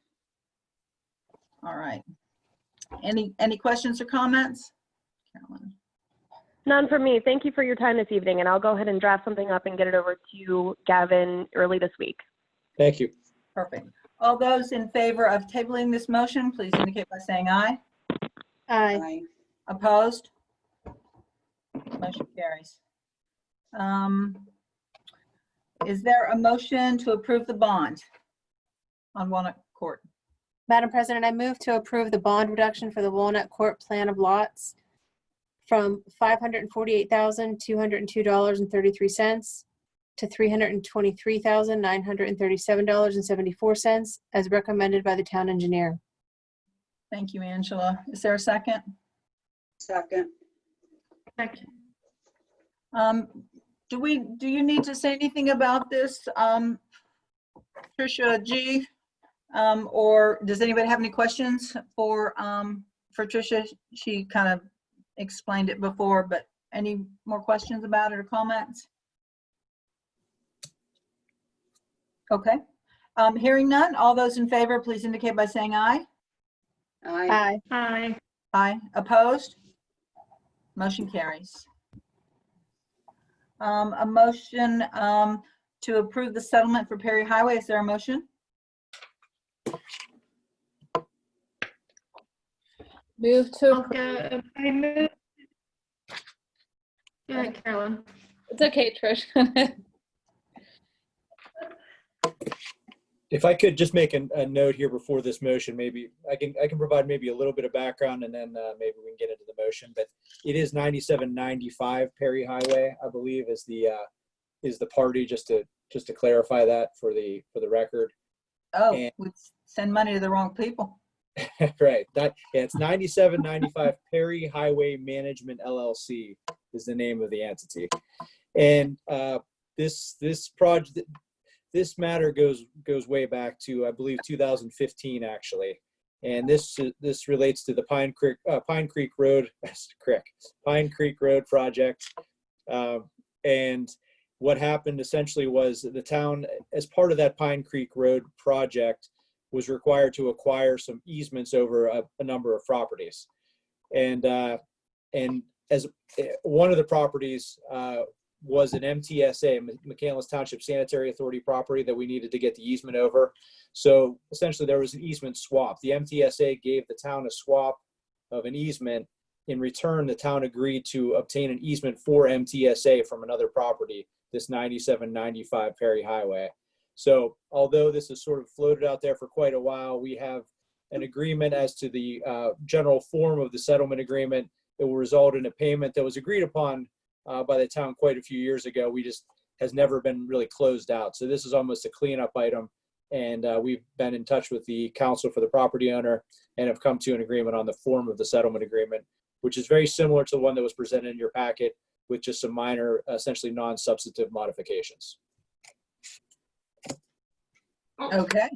All right. Any questions or comments? Carolyn. None for me. Thank you for your time this evening, and I'll go ahead and draft something up and get it over to Gavin early this week. Thank you. Perfect. All those in favor of tabling this motion, please indicate by saying aye. Aye. Aye. Opposed? Motion carries. Is there a motion to approve the bond on Walnut Court? Madam President, I move to approve the bond reduction for the Walnut Court plan of lots from $548,202.33 to $323,937.74 as recommended by the town engineer. Thank you, Angela. Is there a second? Second. Second. Do you need to say anything about this, Tricia G? Or does anybody have any questions for Tricia? She kind of explained it before, but any more questions about it or comments? Okay. Hearing none, all those in favor, please indicate by saying aye. Aye. Aye. Aye. Aye. Opposed? Motion carries. A motion to approve the settlement for Perry Highway. Is there a motion? Move to. Okay, I move. Go ahead, Carolyn. It's okay, Trish. If I could just make a note here before this motion, maybe I can provide maybe a little bit of background, and then maybe we can get into the motion. But it is 9795 Perry Highway, I believe, is the party. Just to clarify that for the record. Oh, and, we send money to the wrong people. Right. It's 9795 Perry Highway Management LLC is the name of the entity, and this project. This matter goes way back to, I believe, 2015, actually. And this relates to the Pine Creek Road project. And what happened essentially was the town, as part of that Pine Creek Road project, was required to acquire some easements over a number of properties. And as one of the properties was an MTSA, McCandless Township Sanitary Authority property that we needed to get the easement over. So essentially there was an easement swap. The MTSA gave the town a swap of an easement. In return, the town agreed to obtain an easement for MTSA from another property, this 9795 Perry Highway. So although this is sort of floated out there for quite a while, we have an agreement as to the general form of the settlement agreement. It will result in a payment that was agreed upon by the town quite a few years ago. We just has never been really closed out. So this is almost a cleanup item. And we've been in touch with the counsel for the property owner and have come to an agreement on the form of the settlement agreement, which is very similar to the one that was presented in your packet with just some minor, essentially non-substantive modifications. Okay.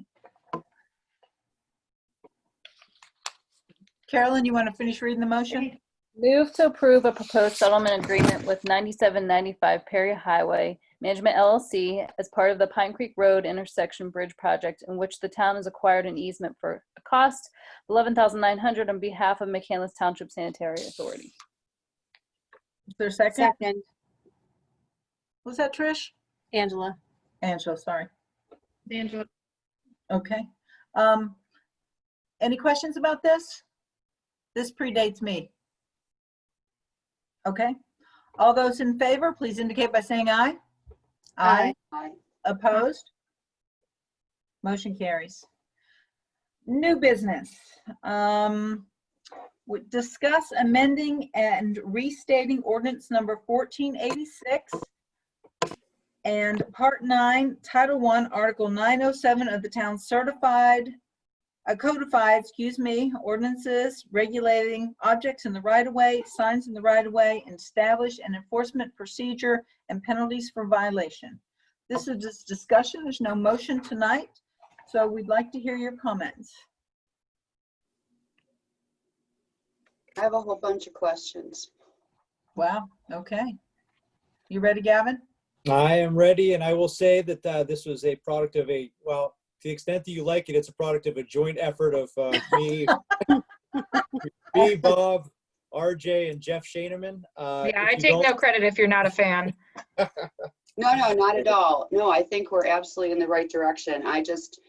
Carolyn, you want to finish reading the motion? Move to approve a proposed settlement agreement with 9795 Perry Highway Management LLC as part of the Pine Creek Road intersection bridge project, in which the town has acquired an easement for a cost of $11,900 on behalf of McCandless Township Sanitary Authority. Is there a second? Second. Was that Trish? Angela. Angela, sorry. Angela. Okay. Any questions about this? This predates me. Okay. All those in favor, please indicate by saying aye. Aye. Aye. Opposed? Motion carries. New business. Discuss amending and restating ordinance number 1486 and Part 9, Title 1, Article 907 of the town's codified, ordinances regulating objects in the right-of-way, signs in the right-of-way, and establish an enforcement procedure and penalties for violation. This is just discussion. There's no motion tonight, so we'd like to hear your comments. I have a whole bunch of questions. Wow, okay. You ready, Gavin? I am ready, and I will say that this was a product of to the extent that you like it, it's a product of a joint effort of me, Bob, RJ, and Jeff Shaneman. Yeah, I take no credit if you're not a fan. No, not at all. No, I think we're absolutely in the right direction. I just,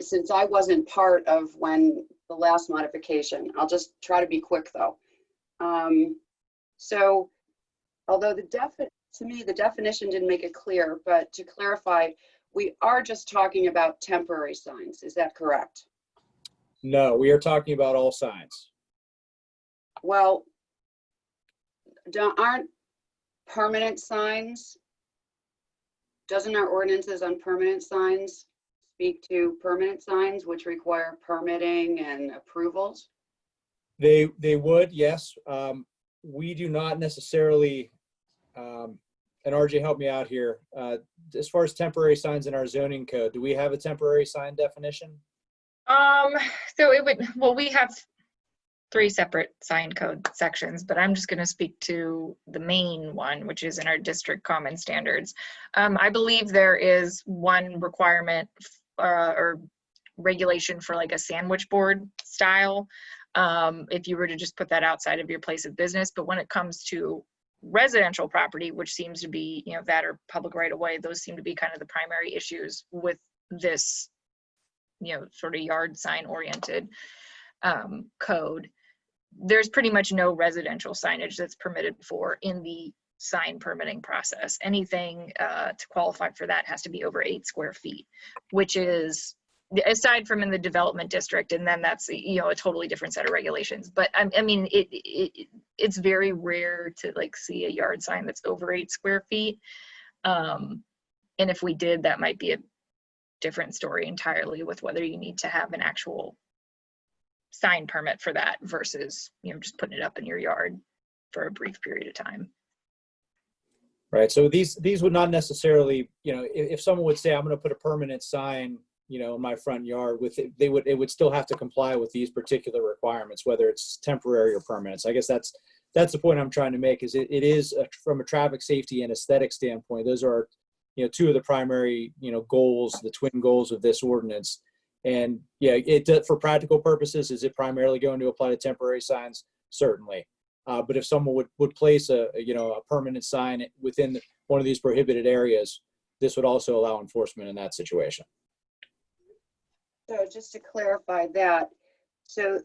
since I wasn't part of when the last modification, I'll just try to be quick though. So although to me, the definition didn't make it clear, but to clarify, we are just talking about temporary signs. Is that correct? No, we are talking about all signs. Well, aren't permanent signs, doesn't our ordinances on permanent signs speak to permanent signs which require permitting and approvals? They would, yes. We do not necessarily, and RJ, help me out here. As far as temporary signs in our zoning code, do we have a temporary sign definition? So it would, well, we have 3 separate sign code sections, but I'm just going to speak to the main one, which is in our district common standards. I believe there is one requirement or regulation for like a sandwich board style, if you were to just put that outside of your place of business. But when it comes to residential property, which seems to be, that or public right of way, those seem to be kind of the primary issues with this, sort of yard sign oriented code. There's pretty much no residential signage that's permitted for in the sign permitting process. Anything to qualify for that has to be over 8 square feet, which is, aside from in the development district, and then that's a totally different set of regulations. But I mean, it's very rare to like see a yard sign that's over 8 square feet. And if we did, that might be a different story entirely, with whether you need to have an actual sign permit for that versus just putting it up in your yard for a brief period of time. Right. So these would not necessarily, if someone would say, I'm going to put a permanent sign in my front yard with it, it would still have to comply with these particular requirements, whether it's temporary or permanent. So I guess that's the point I'm trying to make, is it is from a traffic safety and aesthetic standpoint, those are, two of the primary, goals, the twin goals of this ordinance. And yeah, for practical purposes, is it primarily going to apply to temporary signs? Certainly. But if someone would place a permanent sign within one of these prohibited areas, this would also allow enforcement in that situation. So just to clarify that, so,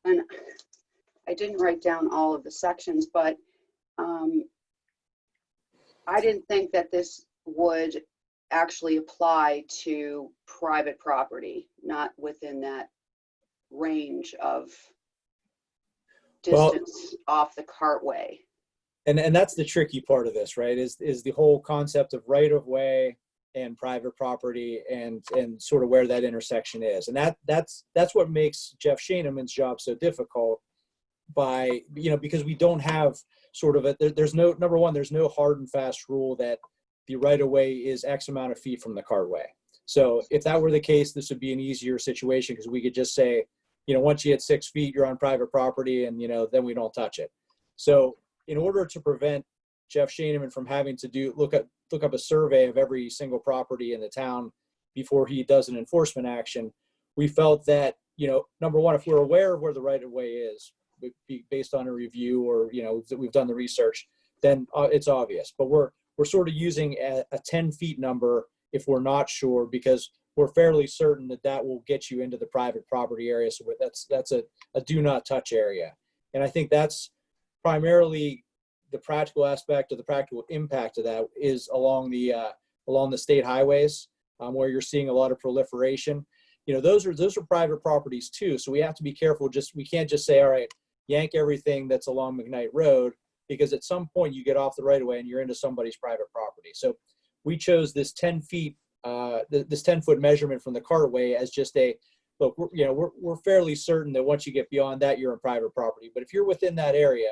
and I didn't write down all of the sections, but I didn't think that this would actually apply to private property, not within that range of distance off the cartway. And that's the tricky part of this, right? Is the whole concept of right of way and private property and sort of where that intersection is. And that's what makes Jeff Shaneman's job so difficult, by, because we don't have sort of there's no, number one, there's no hard and fast rule that the right of way is X amount of feet from the cartway. So if that were the case, this would be an easier situation, because we could just say, once you hit 6 feet, you're on private property, and, then we don't touch it. So in order to prevent Jeff Shaneman from having to look up a survey of every single property in the town before he does an enforcement action, we felt that, number one, if we're aware of where the right of way is, based on a review or, that we've done the research, then it's obvious. But we're sort of using a 10 feet number if we're not sure, because we're fairly certain that will get you into the private property area. So that's a do not touch area. And I think that's primarily the practical aspect, of the practical impact of that is along the state highways, where you're seeing a lot of proliferation. Those are private properties too. So we have to be careful. We can't just say, all right, yank everything that's along McKnight Road, because at some point you get off the right of way and you're into somebody's private property. So we chose this 10 feet, this 10-foot measurement from the cartway as just look, we're fairly certain that once you get beyond that, you're in private property. But if you're within that area,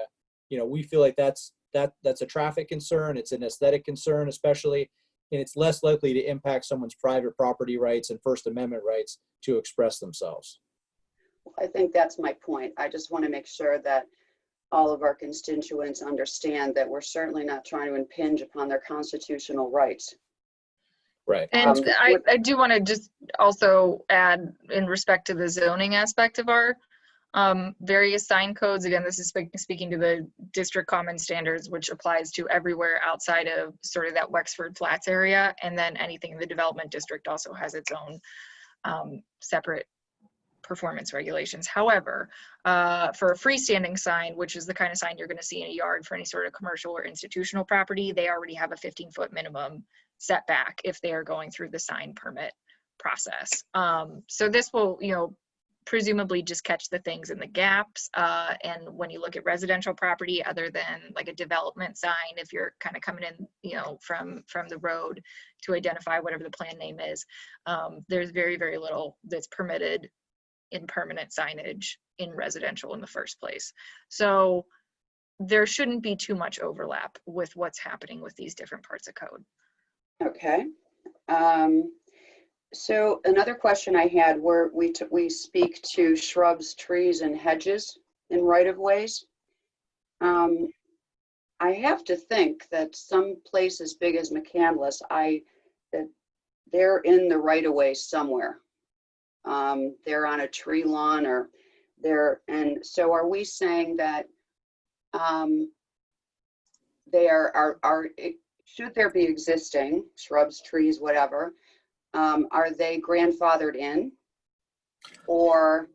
we feel like that's a traffic concern. It's an aesthetic concern, especially, and it's less likely to impact someone's private property rights and First Amendment rights to express themselves. I think that's my point. I just want to make sure that all of our constituents understand that we're certainly not trying to impinge upon their constitutional rights. Right. And I do want to just also add, in respect to the zoning aspect of our various sign codes, again, this is speaking to the district common standards, which applies to everywhere outside of sort of that Wexford Flats area. And then anything in the development district also has its own separate performance regulations. However, for a freestanding sign, which is the kind of sign you're going to see in a yard for any sort of commercial or institutional property, they already have a 15-foot minimum setback if they are going through the sign permit process. So this will, presumably just catch the things in the gaps. And when you look at residential property, other than like a development sign, if you're kind of coming in, from the road to identify whatever the plan name is, there's very, very little that's permitted in permanent signage in residential in the first place. So there shouldn't be too much overlap with what's happening with these different parts of code. Okay. So another question I had, where we speak to shrubs, trees, and hedges in right-of-ways. I have to think that some place as big as McCandless, that they're in the right-of-way somewhere. They're on a tree lawn, or and so are we saying that they should there be existing shrubs, trees, whatever, are they grandfathered in? Or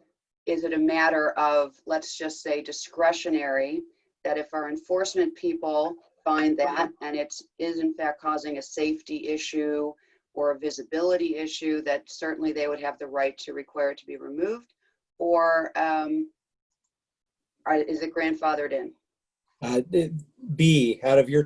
is it a matter of, let's just say, discretionary, that if our enforcement people find that and it is in fact causing a safety issue or a visibility issue, that certainly they would have the right to require it to be removed? Or is it grandfathered in? B, out of your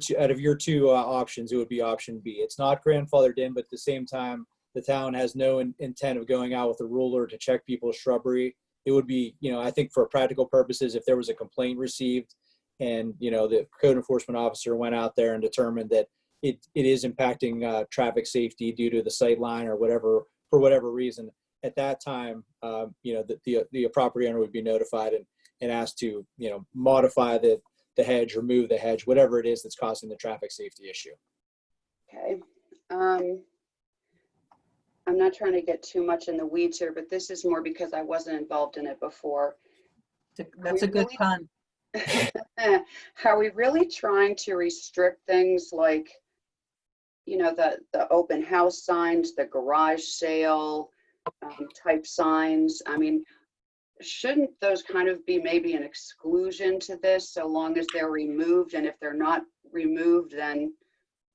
two options, it would be option B. It's not grandfathered in, but at the same time, the town has no intent of going out with a ruler to check people's shrubbery. It would be, I think for practical purposes, if there was a complaint received and, the code enforcement officer went out there and determined that it is impacting traffic safety due to the sight line or whatever for whatever reason, at that time, the property owner would be notified and asked to, modify the hedge, remove the hedge, whatever it is that's causing the traffic safety issue. Okay. I'm not trying to get too much in the weeds here, but this is more because I wasn't involved in it before. That's a good pun. Are we really trying to restrict things like, the open house signs, the garage sale type signs? I mean, shouldn't those kind of be maybe an exclusion to this, so long as they're removed? And if they're not removed, then,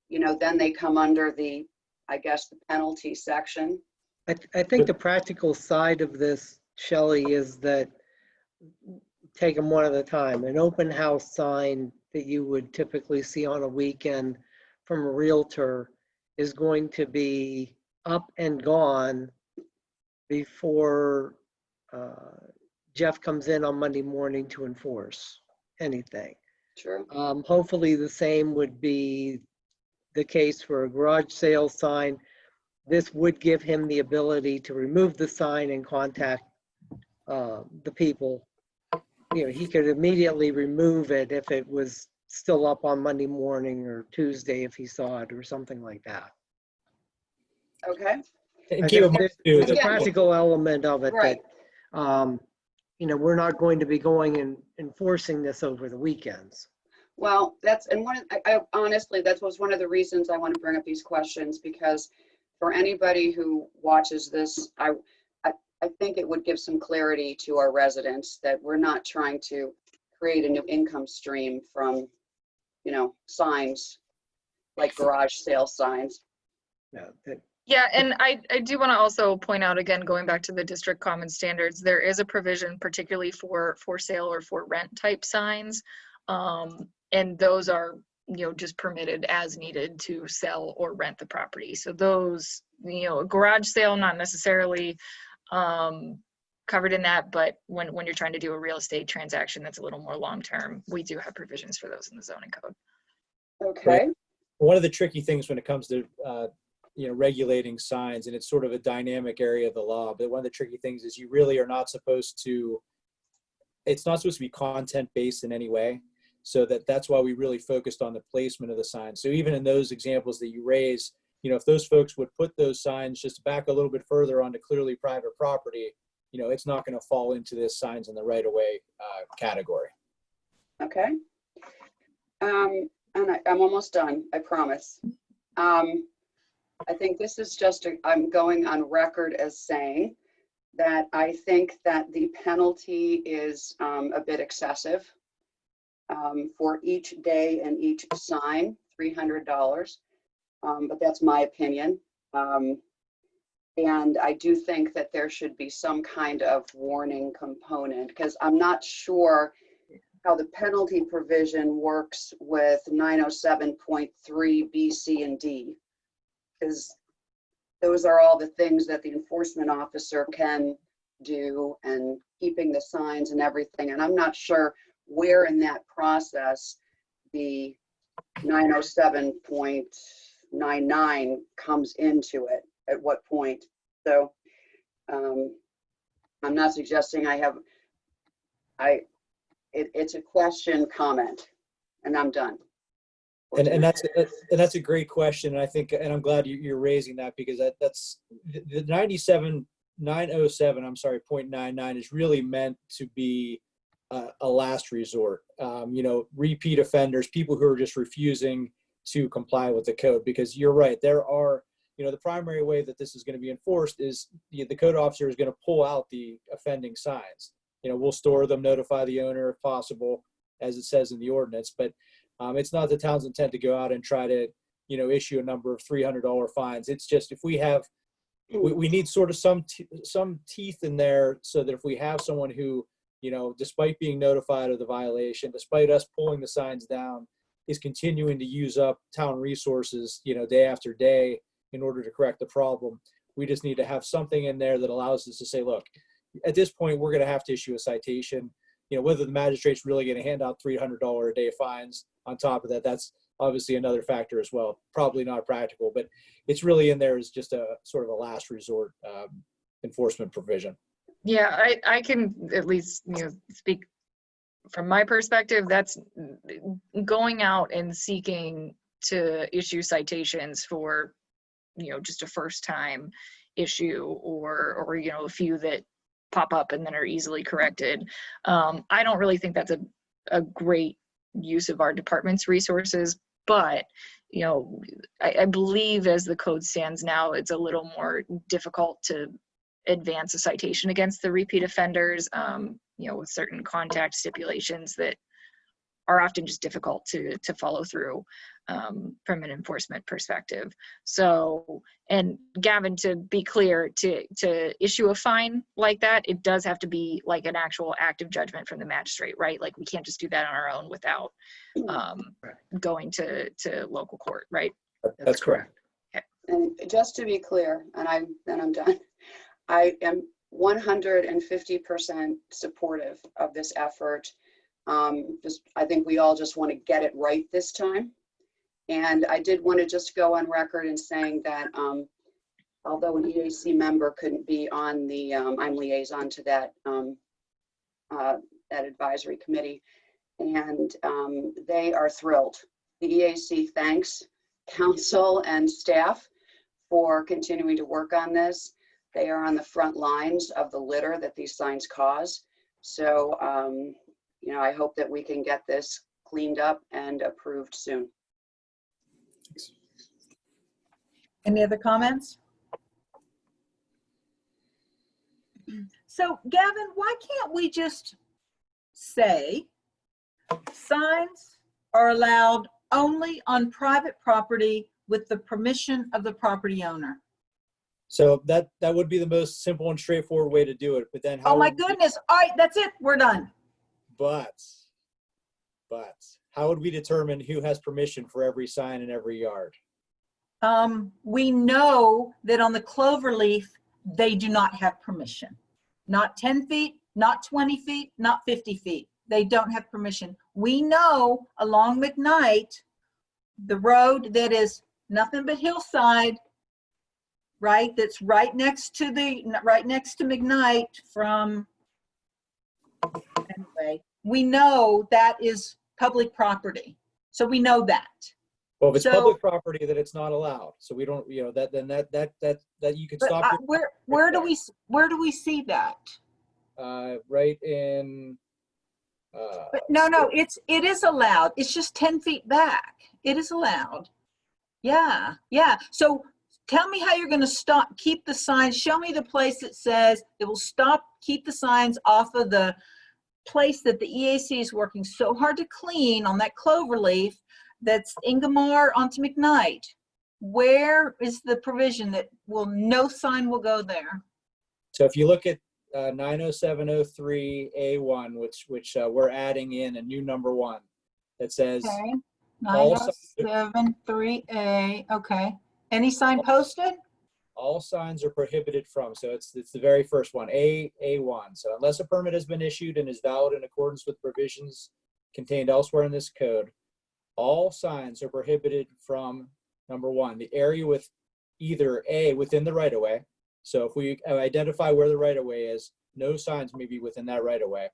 then they come under the, I guess, the penalty section. I think the practical side of this, Shelley, is that, take them one at a time. An open house sign that you would typically see on a weekend from a realtor is going to be up and gone before Jeff comes in on Monday morning to enforce anything. True. Hopefully the same would be the case for a garage sale sign. This would give him the ability to remove the sign and contact the people. He could immediately remove it if it was still up on Monday morning or Tuesday if he saw it or something like that. Okay. And keep in mind, too, there's a practical element of it, right, that, we're not going to be going and enforcing this over the weekends. Well, I honestly, that was one of the reasons I want to bring up these questions, because for anybody who watches this, I think it would give some clarity to our residents that we're not trying to create a new income stream from, signs like garage sale signs. Yeah, and I do want to also point out, again, going back to the district common standards, there is a provision particularly for sale or for rent type signs. And those are, just permitted as needed to sell or rent the property. So those, a garage sale, not necessarily covered in that, but when you're trying to do a real estate transaction that's a little more long-term, we do have provisions for those in the zoning code. Okay. Right. One of the tricky things when it comes to, regulating signs, and it's sort of a dynamic area of the law, but one of the tricky things is you really are not supposed to, it's not supposed to be content-based in any way. So that's why we really focused on the placement of the signs. So even in those examples that you raise, if those folks would put those signs just back a little bit further onto clearly private property, it's not going to fall into this signs in the right of way category. Okay. And I'm almost done, I promise. I think this is just, I'm going on record as saying that I think that the penalty is a bit excessive for each day and each sign, $300. But that's my opinion. And I do think that there should be some kind of warning component, because I'm not sure how the penalty provision works with 907.3 B, C, and D, because those are all the things that the enforcement officer can do, and keeping the signs and everything. And I'm not sure where in that process the 907.99 comes into it, at what point. So I'm not suggesting it's a question comment, and I'm done. And that's a great question. And I think, and I'm glad you're raising that, because that's the 907.99 is really meant to be a last resort. Repeat offenders, people who are just refusing to comply with the code, because you're right, there are, the primary way that this is going to be enforced is the code officer is going to pull out the offending signs. We'll store them, notify the owner if possible, as it says in the ordinance, but it's not the town's intent to go out and try to, issue a number of $300 fines. It's just, if we have, we need sort of some teeth in there, so that if we have someone who, despite being notified of the violation, despite us pulling the signs down, is continuing to use up town resources, day after day in order to correct the problem. We just need to have something in there that allows us to say, look, at this point, we're going to have to issue a citation. Whether the magistrate's really going to hand out $300 a day fines on top of that, that's obviously another factor as well. Probably not practical, but it's really in there as just a sort of a last resort enforcement provision. Yeah, I can at least, speak from my perspective. That's going out and seeking to issue citations for, just a first time issue or a few that pop up and then are easily corrected. I don't really think that's a great use of our department's resources, but I believe as the code stands now, it's a little more difficult to advance a citation against the repeat offenders, with certain contact stipulations that are often just difficult to follow through from an enforcement perspective. So, and Gavin, to be clear, to issue a fine like that, it does have to be like an actual active judgment from the magistrate, right? Like we can't just do that on our own without going to local court, right? That's correct. Okay. And just to be clear, and I'm done. I am 150% supportive of this effort. I think we all just want to get it right this time. And I did want to just go on record in saying that although an EAC member couldn't be on the, I'm liaison to that advisory committee, and they are thrilled. The EAC thanks council and staff for continuing to work on this. They are on the front lines of the litter that these signs cause. So, I hope that we can get this cleaned up and approved soon. Any other comments? So Gavin, why can't we just say signs are allowed only on private property with the permission of the property owner? So that would be the most simple and straightforward way to do it. But then Oh my goodness. All right, that's it. We're done. But how would we determine who has permission for every sign in every yard? We know that on the cloverleaf, they do not have permission. Not 10 feet, not 20 feet, not 50 feet. They don't have permission. We know along McKnight, the road that is nothing but hillside, right? That's right next to McKnight from, anyway, we know that is public property. So we know that. Well, if it's public property, then it's not allowed. So we don't, that you could stop. Where do we see that? Right in. But no, it is allowed. It's just 10 feet back. It is allowed. Yeah. So tell me how you're going to keep the signs. Show me the place that says it will keep the signs off of the place that the EAC is working so hard to clean on that cloverleaf. That's Ingomar onto McKnight. Where is the provision that no sign will go there? So if you look at 90703A1, which we're adding in a new number 1 that says okay. 907.3A. Okay. Any sign posted? All signs are prohibited from. So it's the very first one, A1. So unless a permit has been issued and is valid in accordance with provisions contained elsewhere in this code, all signs are prohibited from, number 1, the area with either A, within the right-of-way. So if we identify where the right-of-way is, no signs may be within that right-of-way.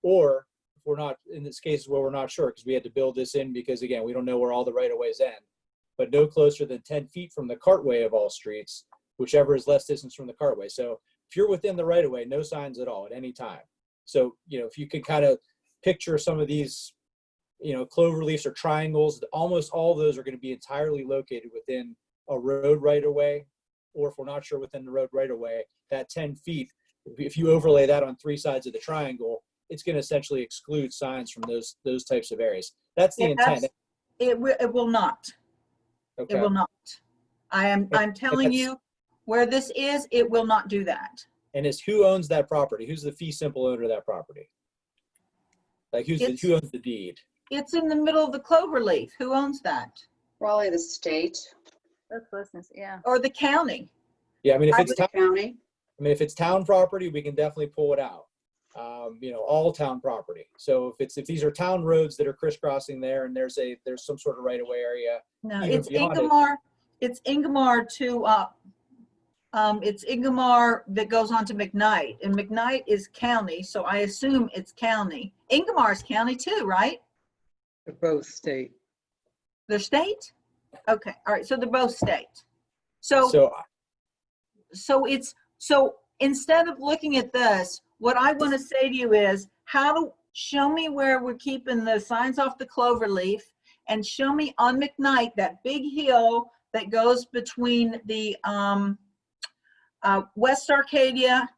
Or if we're not, in this case where we're not sure, because we had to build this in because, again, we don't know where all the right-of-ways end, but no closer than 10 feet from the cartway of all streets, whichever is less distance from the cartway. So if you're within the right-of-way, no signs at all at any time. So, if you can kind of picture some of these clover leaves or triangles, almost all of those are going to be entirely located within a road right-of-way, or if we're not sure within the road right-of-way, that 10 feet, if you overlay that on 3 sides of the triangle, it's going to essentially exclude signs from those types of areas. That's the intent. It will not. Okay. It will not. I'm telling you where this is, it will not do that. And who owns that property? Who's the fee simple owner of that property? Like who owns the deed? It's in the middle of the cloverleaf. Who owns that? Probably the state. That's closeness, yeah. Or the county. Yeah, I mean, if it's county. I mean, if it's town property, we can definitely pull it out. all town property. So if these are town roads that are crisscrossing there and there's some sort of right of way area. No, even it's beyond it- Ingomar. It's Ingomar to, it's Ingomar that goes on to McKnight, and McKnight is county, so I assume it's county. Ingomar's county too, right? They're both state. They're state? Okay, all right, so they're both state. So instead of looking at this, what I want to say to you is, show me where we're keeping the signs off the Cloverleaf, and show me on McKnight, that big hill that goes between the West Arcadia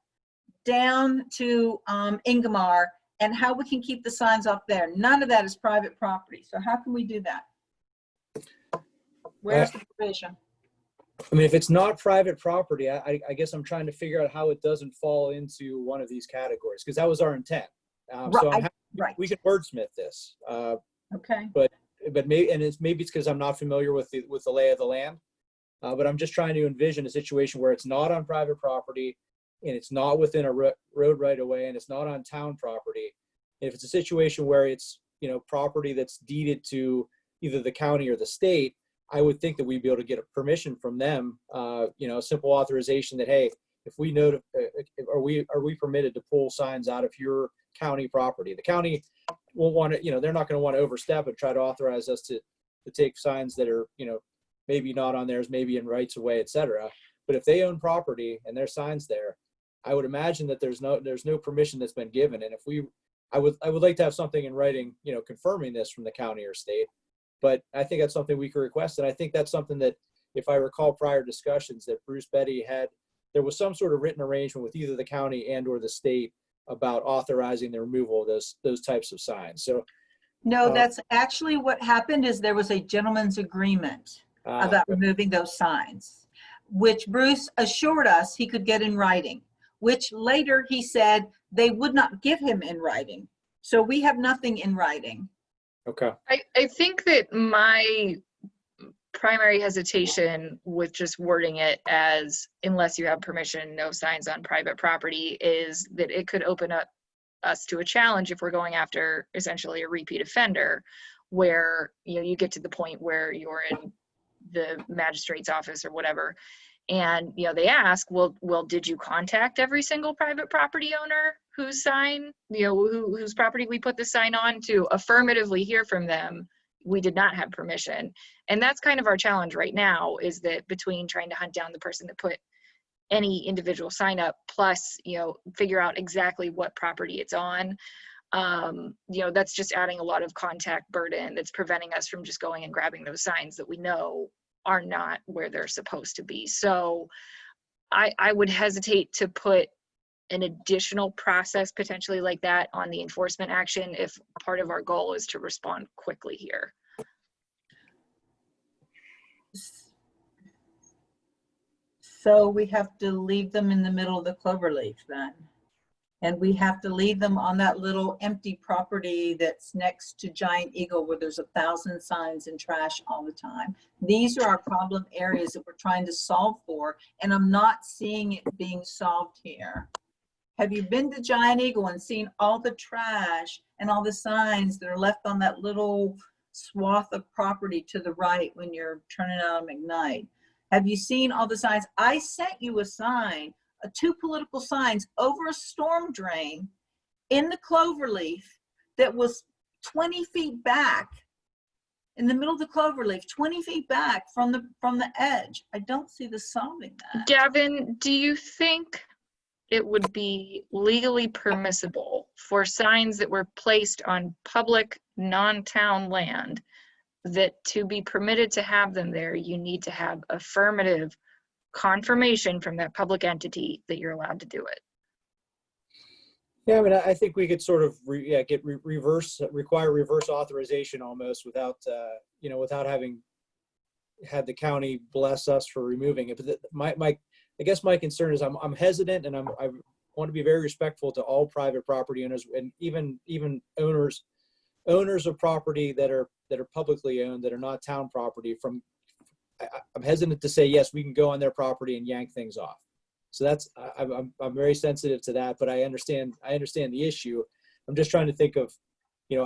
down to Ingomar, and how we can keep the signs off there. None of that is private property. So how can we do that? Where's the provision? I mean, if it's not private property, I guess I'm trying to figure out how it doesn't fall into one of these categories, because that was our intent. So we can wordsmith this. Okay. But maybe, and maybe it's because I'm not familiar with the lay of the land. But I'm just trying to envision a situation where it's not on private property, and it's not within a road right of way, and it's not on town property. If it's a situation where it's property that's deeded to either the county or the state, I would think that we'd be able to get a permission from them, a simple authorization that, hey, if we know, are we permitted to pull signs out of your county property? The county won't want to, they're not going to want to overstep and try to authorize us to take signs that are, maybe not on theirs, maybe in rights of way, et cetera. But if they own property and there's signs there, I would imagine that there's no permission that's been given. And I would like to have something in writing, confirming this from the county or state. But I think that's something we could request. And I think that's something that, if I recall prior discussions, that Bruce Betty there was some sort of written arrangement with either the county and or the state about authorizing the removal of those types of signs. So no, that's actually what happened. Is there was a gentleman's agreement about removing those signs, which Bruce assured us he could get in writing, which later he said they would not give him in writing. So we have nothing in writing. Okay. I think that my primary hesitation with just wording it as unless you have permission, no signs on private property, is that it could open up us to a challenge if we're going after essentially a repeat offender, where you get to the point where you're in the magistrate's office or whatever, and they ask, well, did you contact every single private property owner whose sign, whose property we put the sign on? To affirmatively hear from them, we did not have permission. And that's kind of our challenge right now, is that between trying to hunt down the person that put any individual sign up, plus figure out exactly what property it's on, that's just adding a lot of contact burden that's preventing us from just going and grabbing those signs that we know are not where they're supposed to be. So I would hesitate to put an additional process potentially like that on the enforcement action if part of our goal is to respond quickly here. So we have to leave them in the middle of the Cloverleaf then. And we have to leave them on that little empty property that's next to Giant Eagle, where there's 1,000 signs and trash all the time. These are our problem areas that we're trying to solve for, and I'm not seeing it being solved here. Have you been to Giant Eagle and seen all the trash and all the signs that are left on that little swath of property to the right when you're turning out on McKnight? Have you seen all the signs? I sent you a sign, 2 political signs over a storm drain in the Cloverleaf that was 20 feet back in the middle of the Cloverleaf, 20 feet back from the edge. I don't see the solving that. Gavin, do you think it would be legally permissible for signs that were placed on public non-town land, that to be permitted to have them there, you need to have affirmative confirmation from that public entity that you're allowed to do it? Yeah, I mean, I think we could sort of require reverse authorization almost without, without having had the county bless us for removing it. But I guess my concern is I'm hesitant, and I want to be very respectful to all private property owners, and even owners of property that are publicly owned, that are not town property. I'm hesitant to say, yes, we can go on their property and yank things off. So that's, I'm very sensitive to that, but I understand the issue. I'm just trying to think of,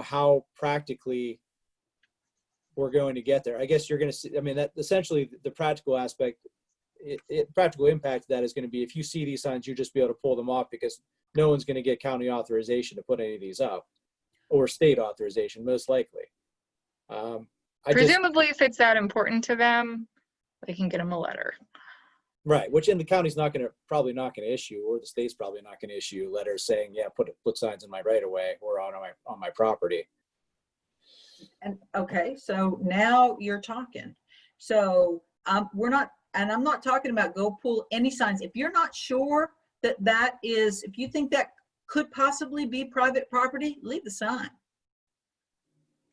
how practically we're going to get there. I guess you're going to see, I mean, that essentially the practical aspect, practical impact of that is going to be, if you see these signs, you just be able to pull them off because no one's going to get county authorization to put any of these up, or state authorization, most likely. Presumably, if it's that important to them, they can get them a letter. Right, which in the county's probably not going to issue, or the state's probably not going to issue letters saying, yeah, put signs in my right of way or on my property. And okay, so now you're talking. So I'm not talking about go pull any signs. If you're not sure if you think that could possibly be private property, leave the sign.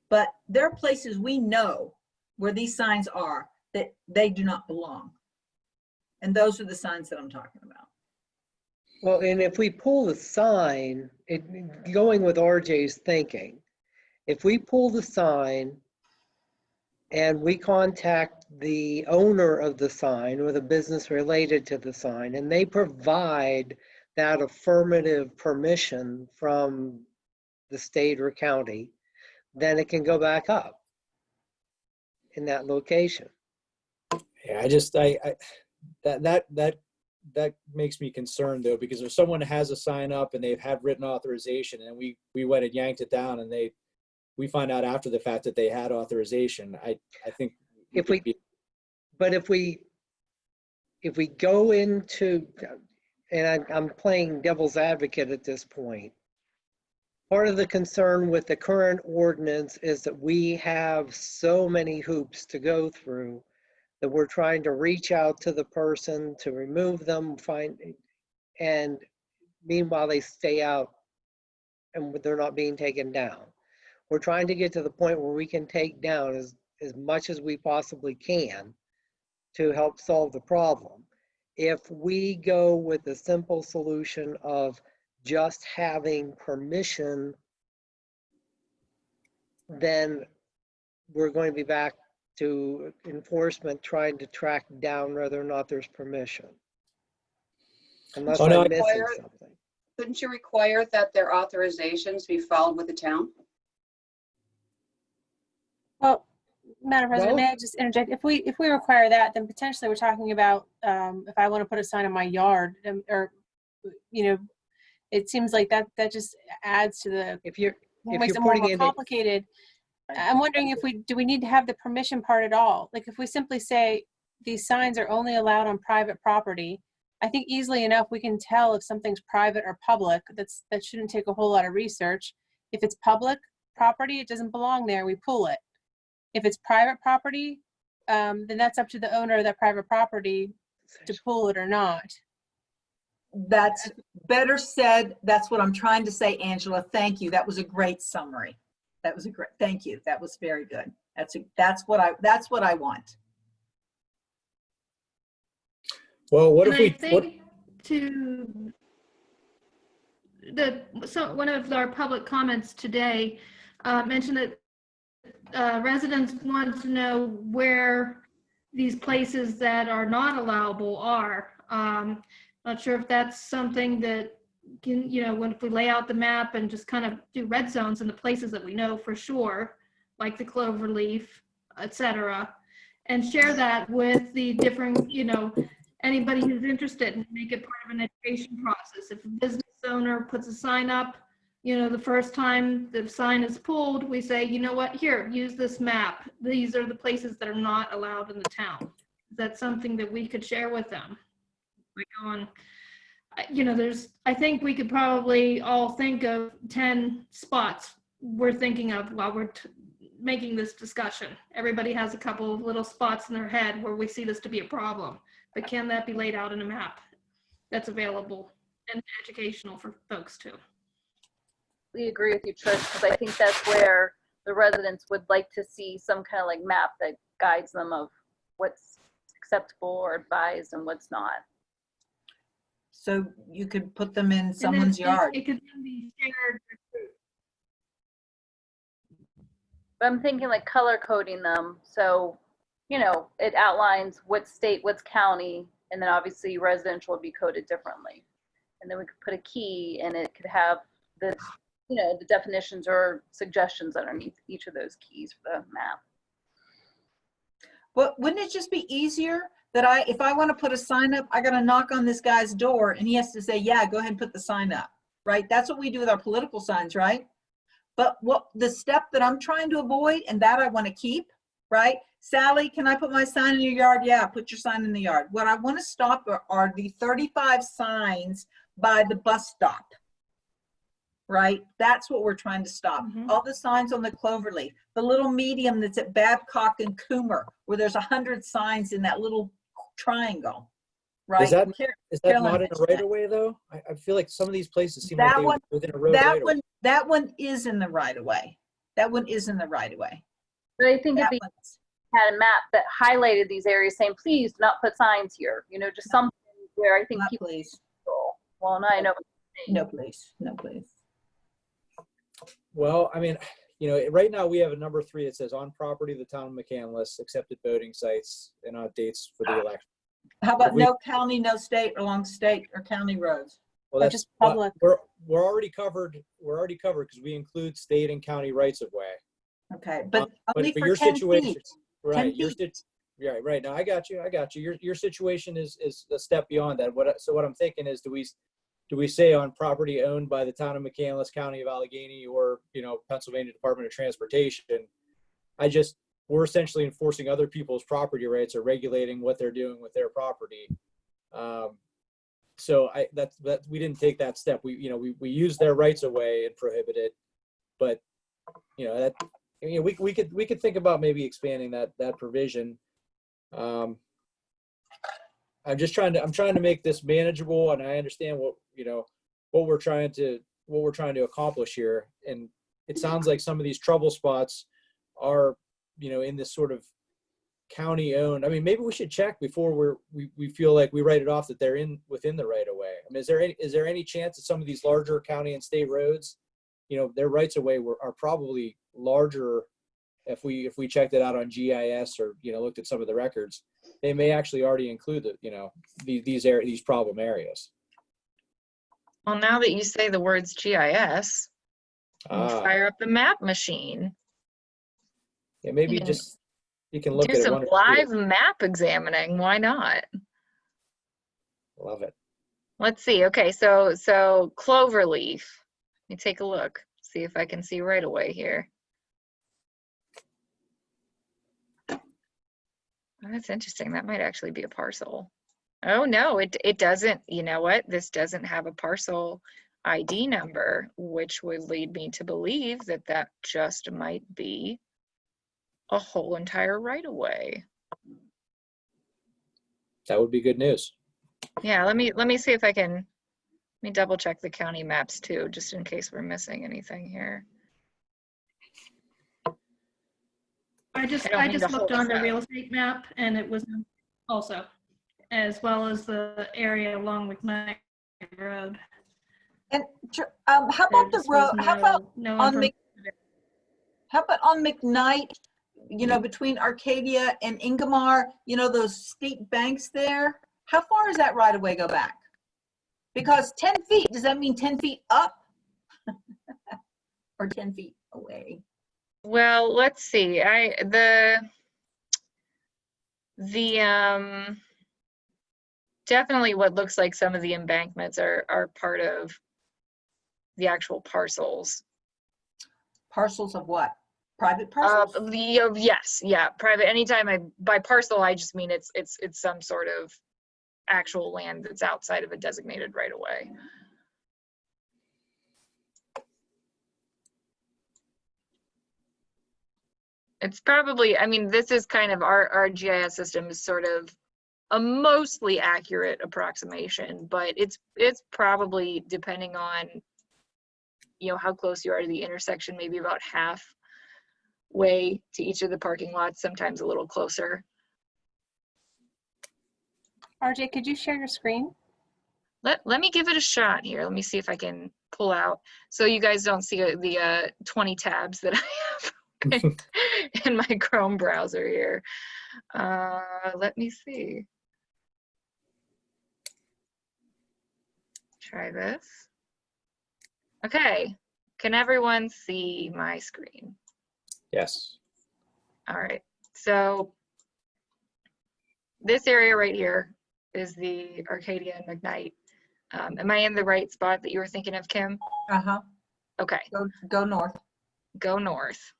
But there are places we know where these signs are that they do not belong. And those are the signs that I'm talking about. Well, and if we pull the sign, going with RJ's thinking, if we pull the sign and we contact the owner of the sign or the business related to the sign, and they provide that affirmative permission from the state or county, then it can go back up in that location. Yeah, that makes me concerned though, because if someone has a sign up and they've had written authorization and we went and yanked it down and we find out after the fact that they had authorization, I think if we go into, and I'm playing devil's advocate at this point, part of the concern with the current ordinance is that we have so many hoops to go through that we're trying to reach out to the person to remove them, and meanwhile they stay out and they're not being taken down. We're trying to get to the point where we can take down as much as we possibly can to help solve the problem. If we go with the simple solution of just having permission, then we're going to be back to enforcement trying to track down whether or not there's permission. Unless I'm missing something. Couldn't you require that their authorizations be filed with the town? Well, Madam President, may I just interject? If we require that, then potentially we're talking about if I want to put a sign in my yard, or it seems like that just adds to the. Makes it more complicated. I'm wondering if do we need to have the permission part at all? Like if we simply say these signs are only allowed on private property, I think easily enough we can tell if something's private or public. That shouldn't take a whole lot of research. If it's public property, it doesn't belong there, we pull it. If it's private property, then that's up to the owner of that private property to pull it or not. That's better said. That's what I'm trying to say, Angela. Thank you. That was a great summary. Thank you. That was very good. That's what I want. Well, what and if we? I think one of our public comments today mentioned that residents want to know where these places that are not allowable are. Not sure if that's something that can, if we lay out the map and just kind of do red zones in the places that we know for sure, like the Cloverleaf, et cetera, and share that with the different, anybody who's interested, and make it part of an education process. If a business owner puts a sign up, the first time the sign is pulled, we say, you know what, here, use this map. These are the places that are not allowed in the town. Is that something that we could share with them? Like I think we could probably all think of 10 spots we're thinking of while we're making this discussion. Everybody has a couple of little spots in their head where we see this to be a problem, but can that be laid out in a map that's available and educational for folks too? We agree with you, Trish, because I think that's where the residents would like to see some kind of like map that guides them of what's acceptable or advised and what's not. So you could put them in someone's yard. It could be shared. But I'm thinking like color coding them. So, it outlines what state, what's county, And then obviously residential would be coded differently. And then we could put a key and it could have the, you know, the definitions or suggestions underneath each of those keys for the map. But wouldn't it just be easier that if I want to put a sign up, I got to knock on this guy's door and he has to say, yeah, go ahead and put the sign up, right? That's what we do with our political signs, right? But what the step that I'm trying to avoid and that I want to keep, right? Sally, can I put my sign in your yard? Yeah, put your sign in the yard. What I want to stop are the 35 signs by the bus stop, right? That's what we're trying to stop. All the signs on the Cloverleaf, the little medium that's at Babcock and Coomer, where there's 100 signs in that little triangle, right? Is that Carolyn not in a mentioned right that. of way though? I feel like some of these places seem That like one- they're within a road right of way. That one is in the right of way. That one is in the right of way. But I think if That we one's- had a map that highlighted these areas saying, please do not put signs here, you know, just something where I think Not people please. control. Well, and I know what you're saying. No, please. No, please. Well, I mean, you know, right now we have a number 3 that says on property of the town of McCandless, accepted voting sites and on dates for the election. How about If we- no county, no state, along state or county roads? Well, Or that's just public. We're already covered. We're already covered because we include state and county rights of way. Okay, but But only for for your 10 situation, feet. right? 10 Your feet. yeah, right. Now I got you. Your situation is a step beyond that. What I'm thinking is, do we say on property owned by the town of McCandless, County of Allegheny, or, you know, Pennsylvania Department of Transportation? We're essentially enforcing other people's property rights or regulating what they're doing with their property. So we didn't take that step. We use their rights away and prohibit it, but we could think about maybe expanding that provision. I'm trying to make this manageable, and I understand what we're trying to accomplish here. And it sounds like some of these trouble spots are, in this sort of county owned. I mean, maybe we should check before we feel like we write it off that they're within the right of way. I mean, is there any chance that some of these larger county and state roads, their rights of way are probably larger if we checked it out on GIS or, looked at some of the records, they may actually already include these problem areas. Well, now that you say the words GIS, fire up the map machine. Yeah, maybe you can look Do at it. some live map examining. Why not? Love it. Let's see. Okay, so Cloverleaf. Let me take a look. See if I can see right away here. Oh, that's interesting. That might actually be a parcel. Oh no, it doesn't. You know what? This doesn't have a parcel ID number, which would lead me to believe that just might be a whole entire right of way. That would be good news. Yeah, let me see if I can. Let me double check the county maps too, just in case we're missing anything here. I just don't mean to looked hold on us the up. real estate map and it was also, as well as the area along McKnight Road. And how about the road? How about on McKnight? Between Arcadia and Ingomar, those steep banks there. How far does that right of way go back? Because 10 feet, does that mean 10 feet up or 10 feet away? Well, let's see. Definitely what looks like some of the embankments are part of the actual parcels. Parcels of what? Private parcels? Yes, yeah, private. Anytime by parcel, I just mean it's some sort of actual land that's outside of a designated right of way. It's probably, this is kind of our GIS system is sort of a mostly accurate approximation, but it's probably, depending on, how close you are to the intersection, maybe about halfway to each of the parking lots, sometimes a little closer. RJ, could you share your screen? Let me give it a shot here. Let me see if I can pull out, so you guys don't see the 20 tabs that I have in my Chrome browser here. Let me see. Try this. Okay, can everyone see my screen? Yes. All right, so this area right here is the Arcadia and McKnight. Am I in the right spot that you were thinking of, Kim? Uh-huh. Okay, Go north. go north.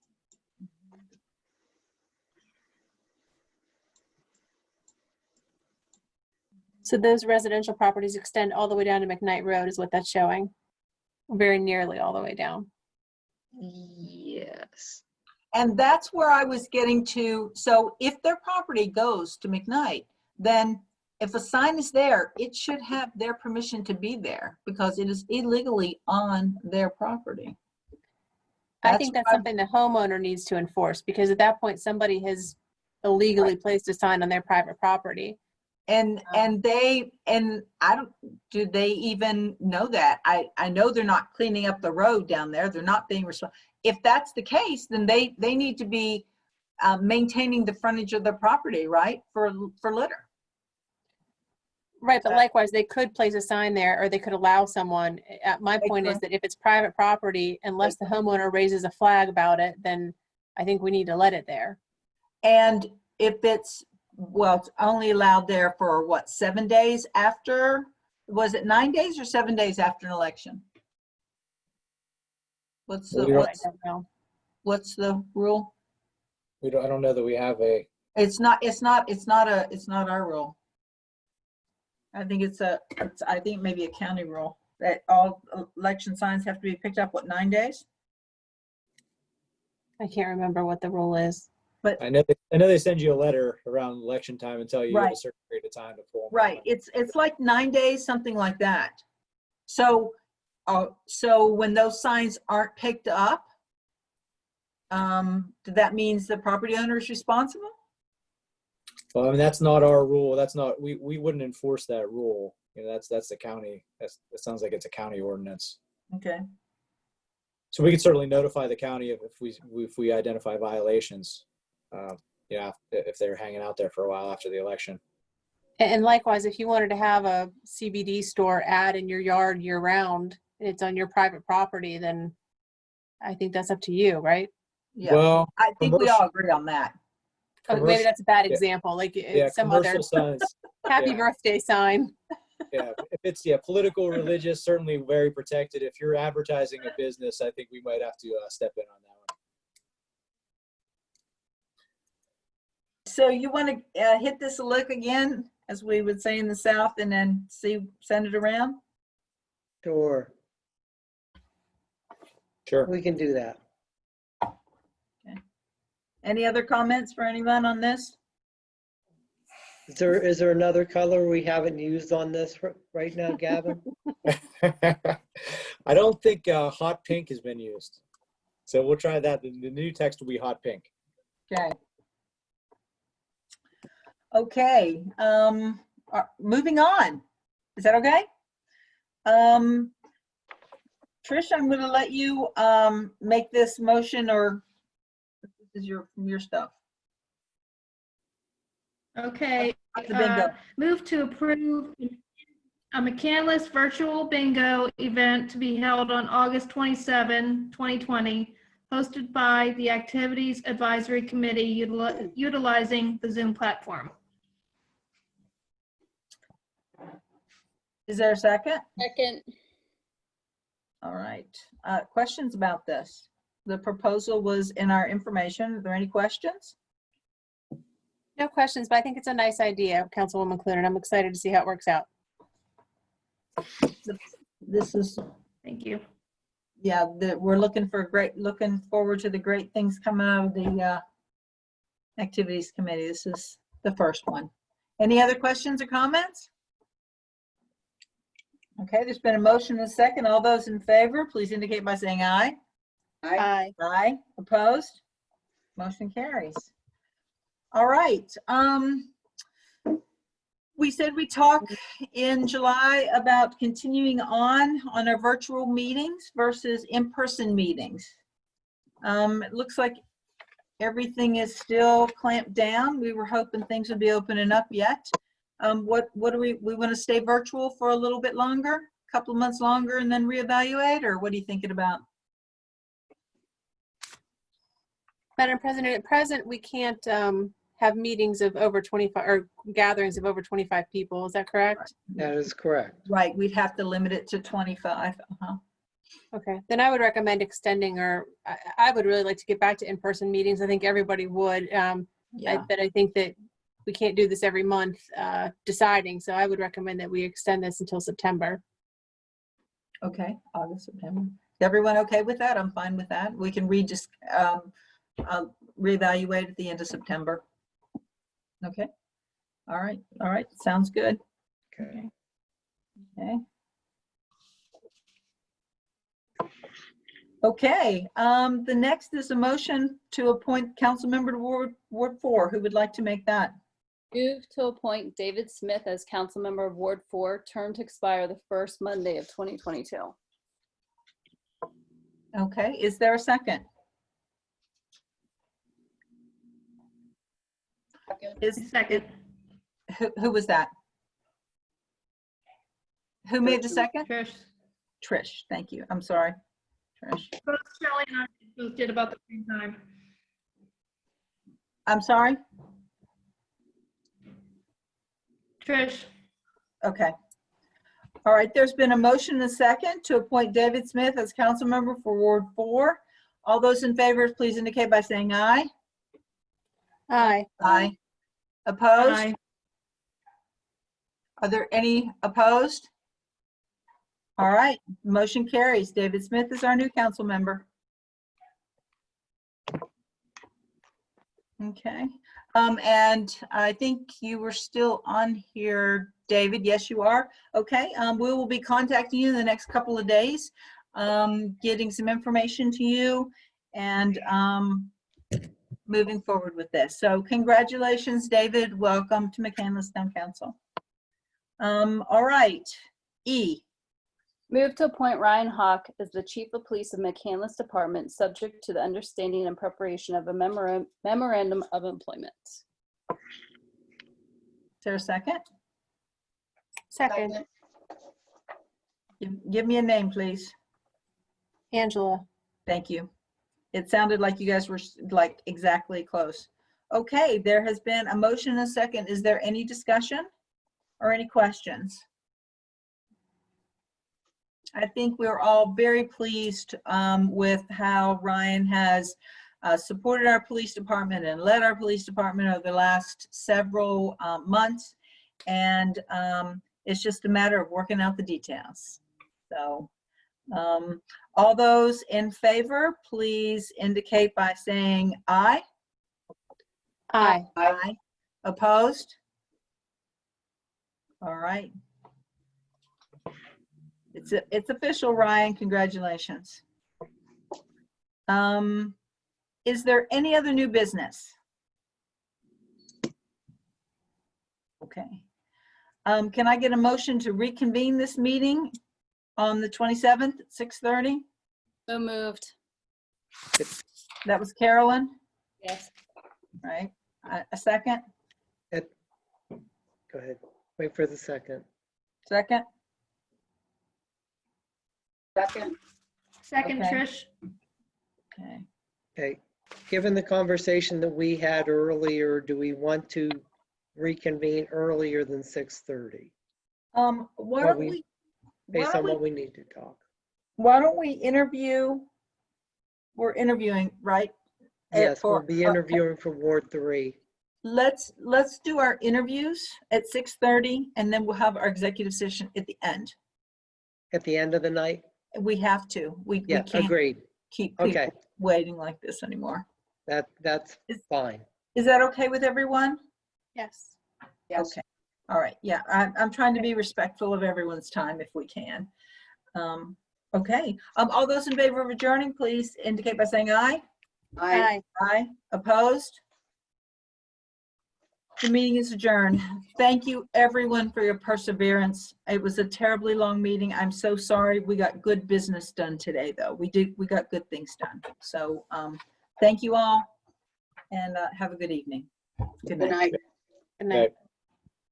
So those residential properties extend all the way down to McKnight Road is what that's showing. Very nearly all the way down. Yes. And that's where I was getting to. So if their property goes to McKnight, then if a sign is there, it should have their permission to be there because it is illegally on their property. I think that's something the homeowner needs to enforce because at that point, somebody has illegally placed a sign on their private property. And I don't, do they even know that? I know they're not cleaning up the road down there. They're not being responsible. If that's the case, then they need to be maintaining the frontage of the property, right? For litter. Right, but likewise, they could place a sign there or they could allow someone. My point is that if it's private property, unless the homeowner raises a flag about it, then I think we need to let it there. And if it's, well, it's only allowed there for what, 7 days after? Was it 9 days or 7 days after an election? What's the rule? I don't know that we have a. It's not our rule. I think I think maybe a county rule that all election signs have to be picked up, what, 9 days? I can't remember what the rule is. But I know they send you a letter around election time and tell you you have a certain period of time to pull them. Right. It's like 9 days, something like that. So when those signs aren't picked up, that means the property owner is responsible? Well, I mean, that's not our rule. That's not, we wouldn't enforce that rule. You know, that's the county. That sounds like it's a county ordinance. Okay. So we could certainly notify the county if we identify violations. Yeah, if they're hanging out there for a while after the election. And likewise, if you wanted to have a CBD store ad in your yard year round, and it's on your private property, then I think that's up to you, right? Yeah. Well, I think we all agree on that. Oh, maybe that's a bad example. Like some other signs, happy birthday sign. Yeah, if it's political, religious, certainly very protected. If you're advertising a business, I think we might have to step in on that one. So you want to hit this a lick again, as we would say in the South, and then send it around? Sure. Sure. We can do that. Okay. Any other comments for anyone on this? Is there another color we haven't used on this right now, Gavin? I don't think hot pink has been used. So we'll try that. The new text will be hot pink. Okay. Okay. Moving on. Is that okay? Trish, I'm going to let you make this motion, or this is your stuff. Okay, move to approve a McCandless virtual bingo event to be held on August 27, 2020, hosted by the Activities Advisory Committee utilizing the Zoom platform. Is there a second? Second. All right. Questions about this? The proposal was in our information. Are there any questions? No questions, but I think it's a nice idea, Councilwoman Clune. I'm excited to see how it works out. This is, thank you. Yeah, we're looking forward to the great things coming out of the Activities Committee. This is the first one. Any other questions or comments? Okay, there's been a motion and a second. All those in favor, please indicate by saying aye. Aye. Aye. Opposed? Motion carries. All right. We said we talk in July about continuing on our virtual meetings versus in-person meetings. It looks like everything is still clamped down. We were hoping things would be opening up yet. What do we want to stay virtual for a little bit longer? couple of months longer and then reevaluate, or what are you thinking about? Madam President, at present, we can't have meetings of over 25 or gatherings of over 25 people. Is that correct? That is correct. Right, we'd have to limit it to 25. Uh-huh. Okay, then I would recommend extending I would really like to get back to in-person meetings. I think everybody would. But I think that we can't do this every month deciding. So I would recommend that we extend this until September. Okay, August, September. Is everyone okay with that? I'm fine with that. We can reevaluate at the end of September. Okay. All right. Sounds good. Okay. Okay. The next is a motion to appoint council member to Ward 4. Who would like to make that? Move to appoint David Smith as council member of Ward 4, term to expire the first Monday of 2022. Okay. Is there a second? Second. Who was that? Who made the second? Trish. Trish. Thank you. I'm sorry. Trish. Both Shelley and I both did about the same time. I'm sorry? Trish. Okay. All right. There's been a motion and a second to appoint David Smith as council member for Ward 4. All those in favor, please indicate by saying aye. Aye. Aye. Opposed? Aye. Are there any opposed? All right, motion carries. David Smith is our new council member. Okay, and I think you were still on here, David. Yes, you are. Okay, we will be contacting you in the next couple of days, getting some information to you and moving forward with this. So congratulations, David. Welcome to McCandless Town Council. All right, E. Move to appoint Ryan Hawk as the Chief of Police of McCandless Department, subject to the understanding and preparation of a memorandum of employment. Is there a second? Second. Give me a name, please. Angela. Thank you. It sounded like you guys were like exactly close. Okay, there has been a motion and a second. Is there any discussion or any questions? I think we're all very pleased with how Ryan has supported our police department and led our police department over the last several months. And it's just a matter of working out the details. So all those in favor, please indicate by saying aye. Aye. Aye. Opposed? All right. It's official, Ryan. Congratulations. Is there any other new business? Okay. Can I get a motion to reconvene this meeting on the 27th at 6:30? So moved. That was Carolyn, Yes. right? A second? Go ahead. Wait for the second. Second? Second. Second, Okay. Trish. Okay. Okay. Given the conversation that we had earlier, do we want to reconvene earlier than 6:30? Why don't we, Based on what we need to talk. why don't we interview? We're interviewing, right? Yes, we'll be interviewing for Ward 3. Let's do our interviews at 6:30 and then we'll have our executive session at the end. At the end of the night? We have to. We Yeah, can't agreed. keep people Okay. waiting like this anymore. That's fine. Is that okay with everyone? Yes. Yes. Okay. All right. Yeah, I'm trying to be respectful of everyone's time if we can. Okay. All those in favor of adjourning, please indicate by saying aye. Aye. Aye. Opposed? The meeting is adjourned. Thank you, everyone, for your perseverance. It was a terribly long meeting. I'm so sorry. We got good business done today, though. We got good things done. So thank you all, and have a good evening. Good night. Good night. Good night.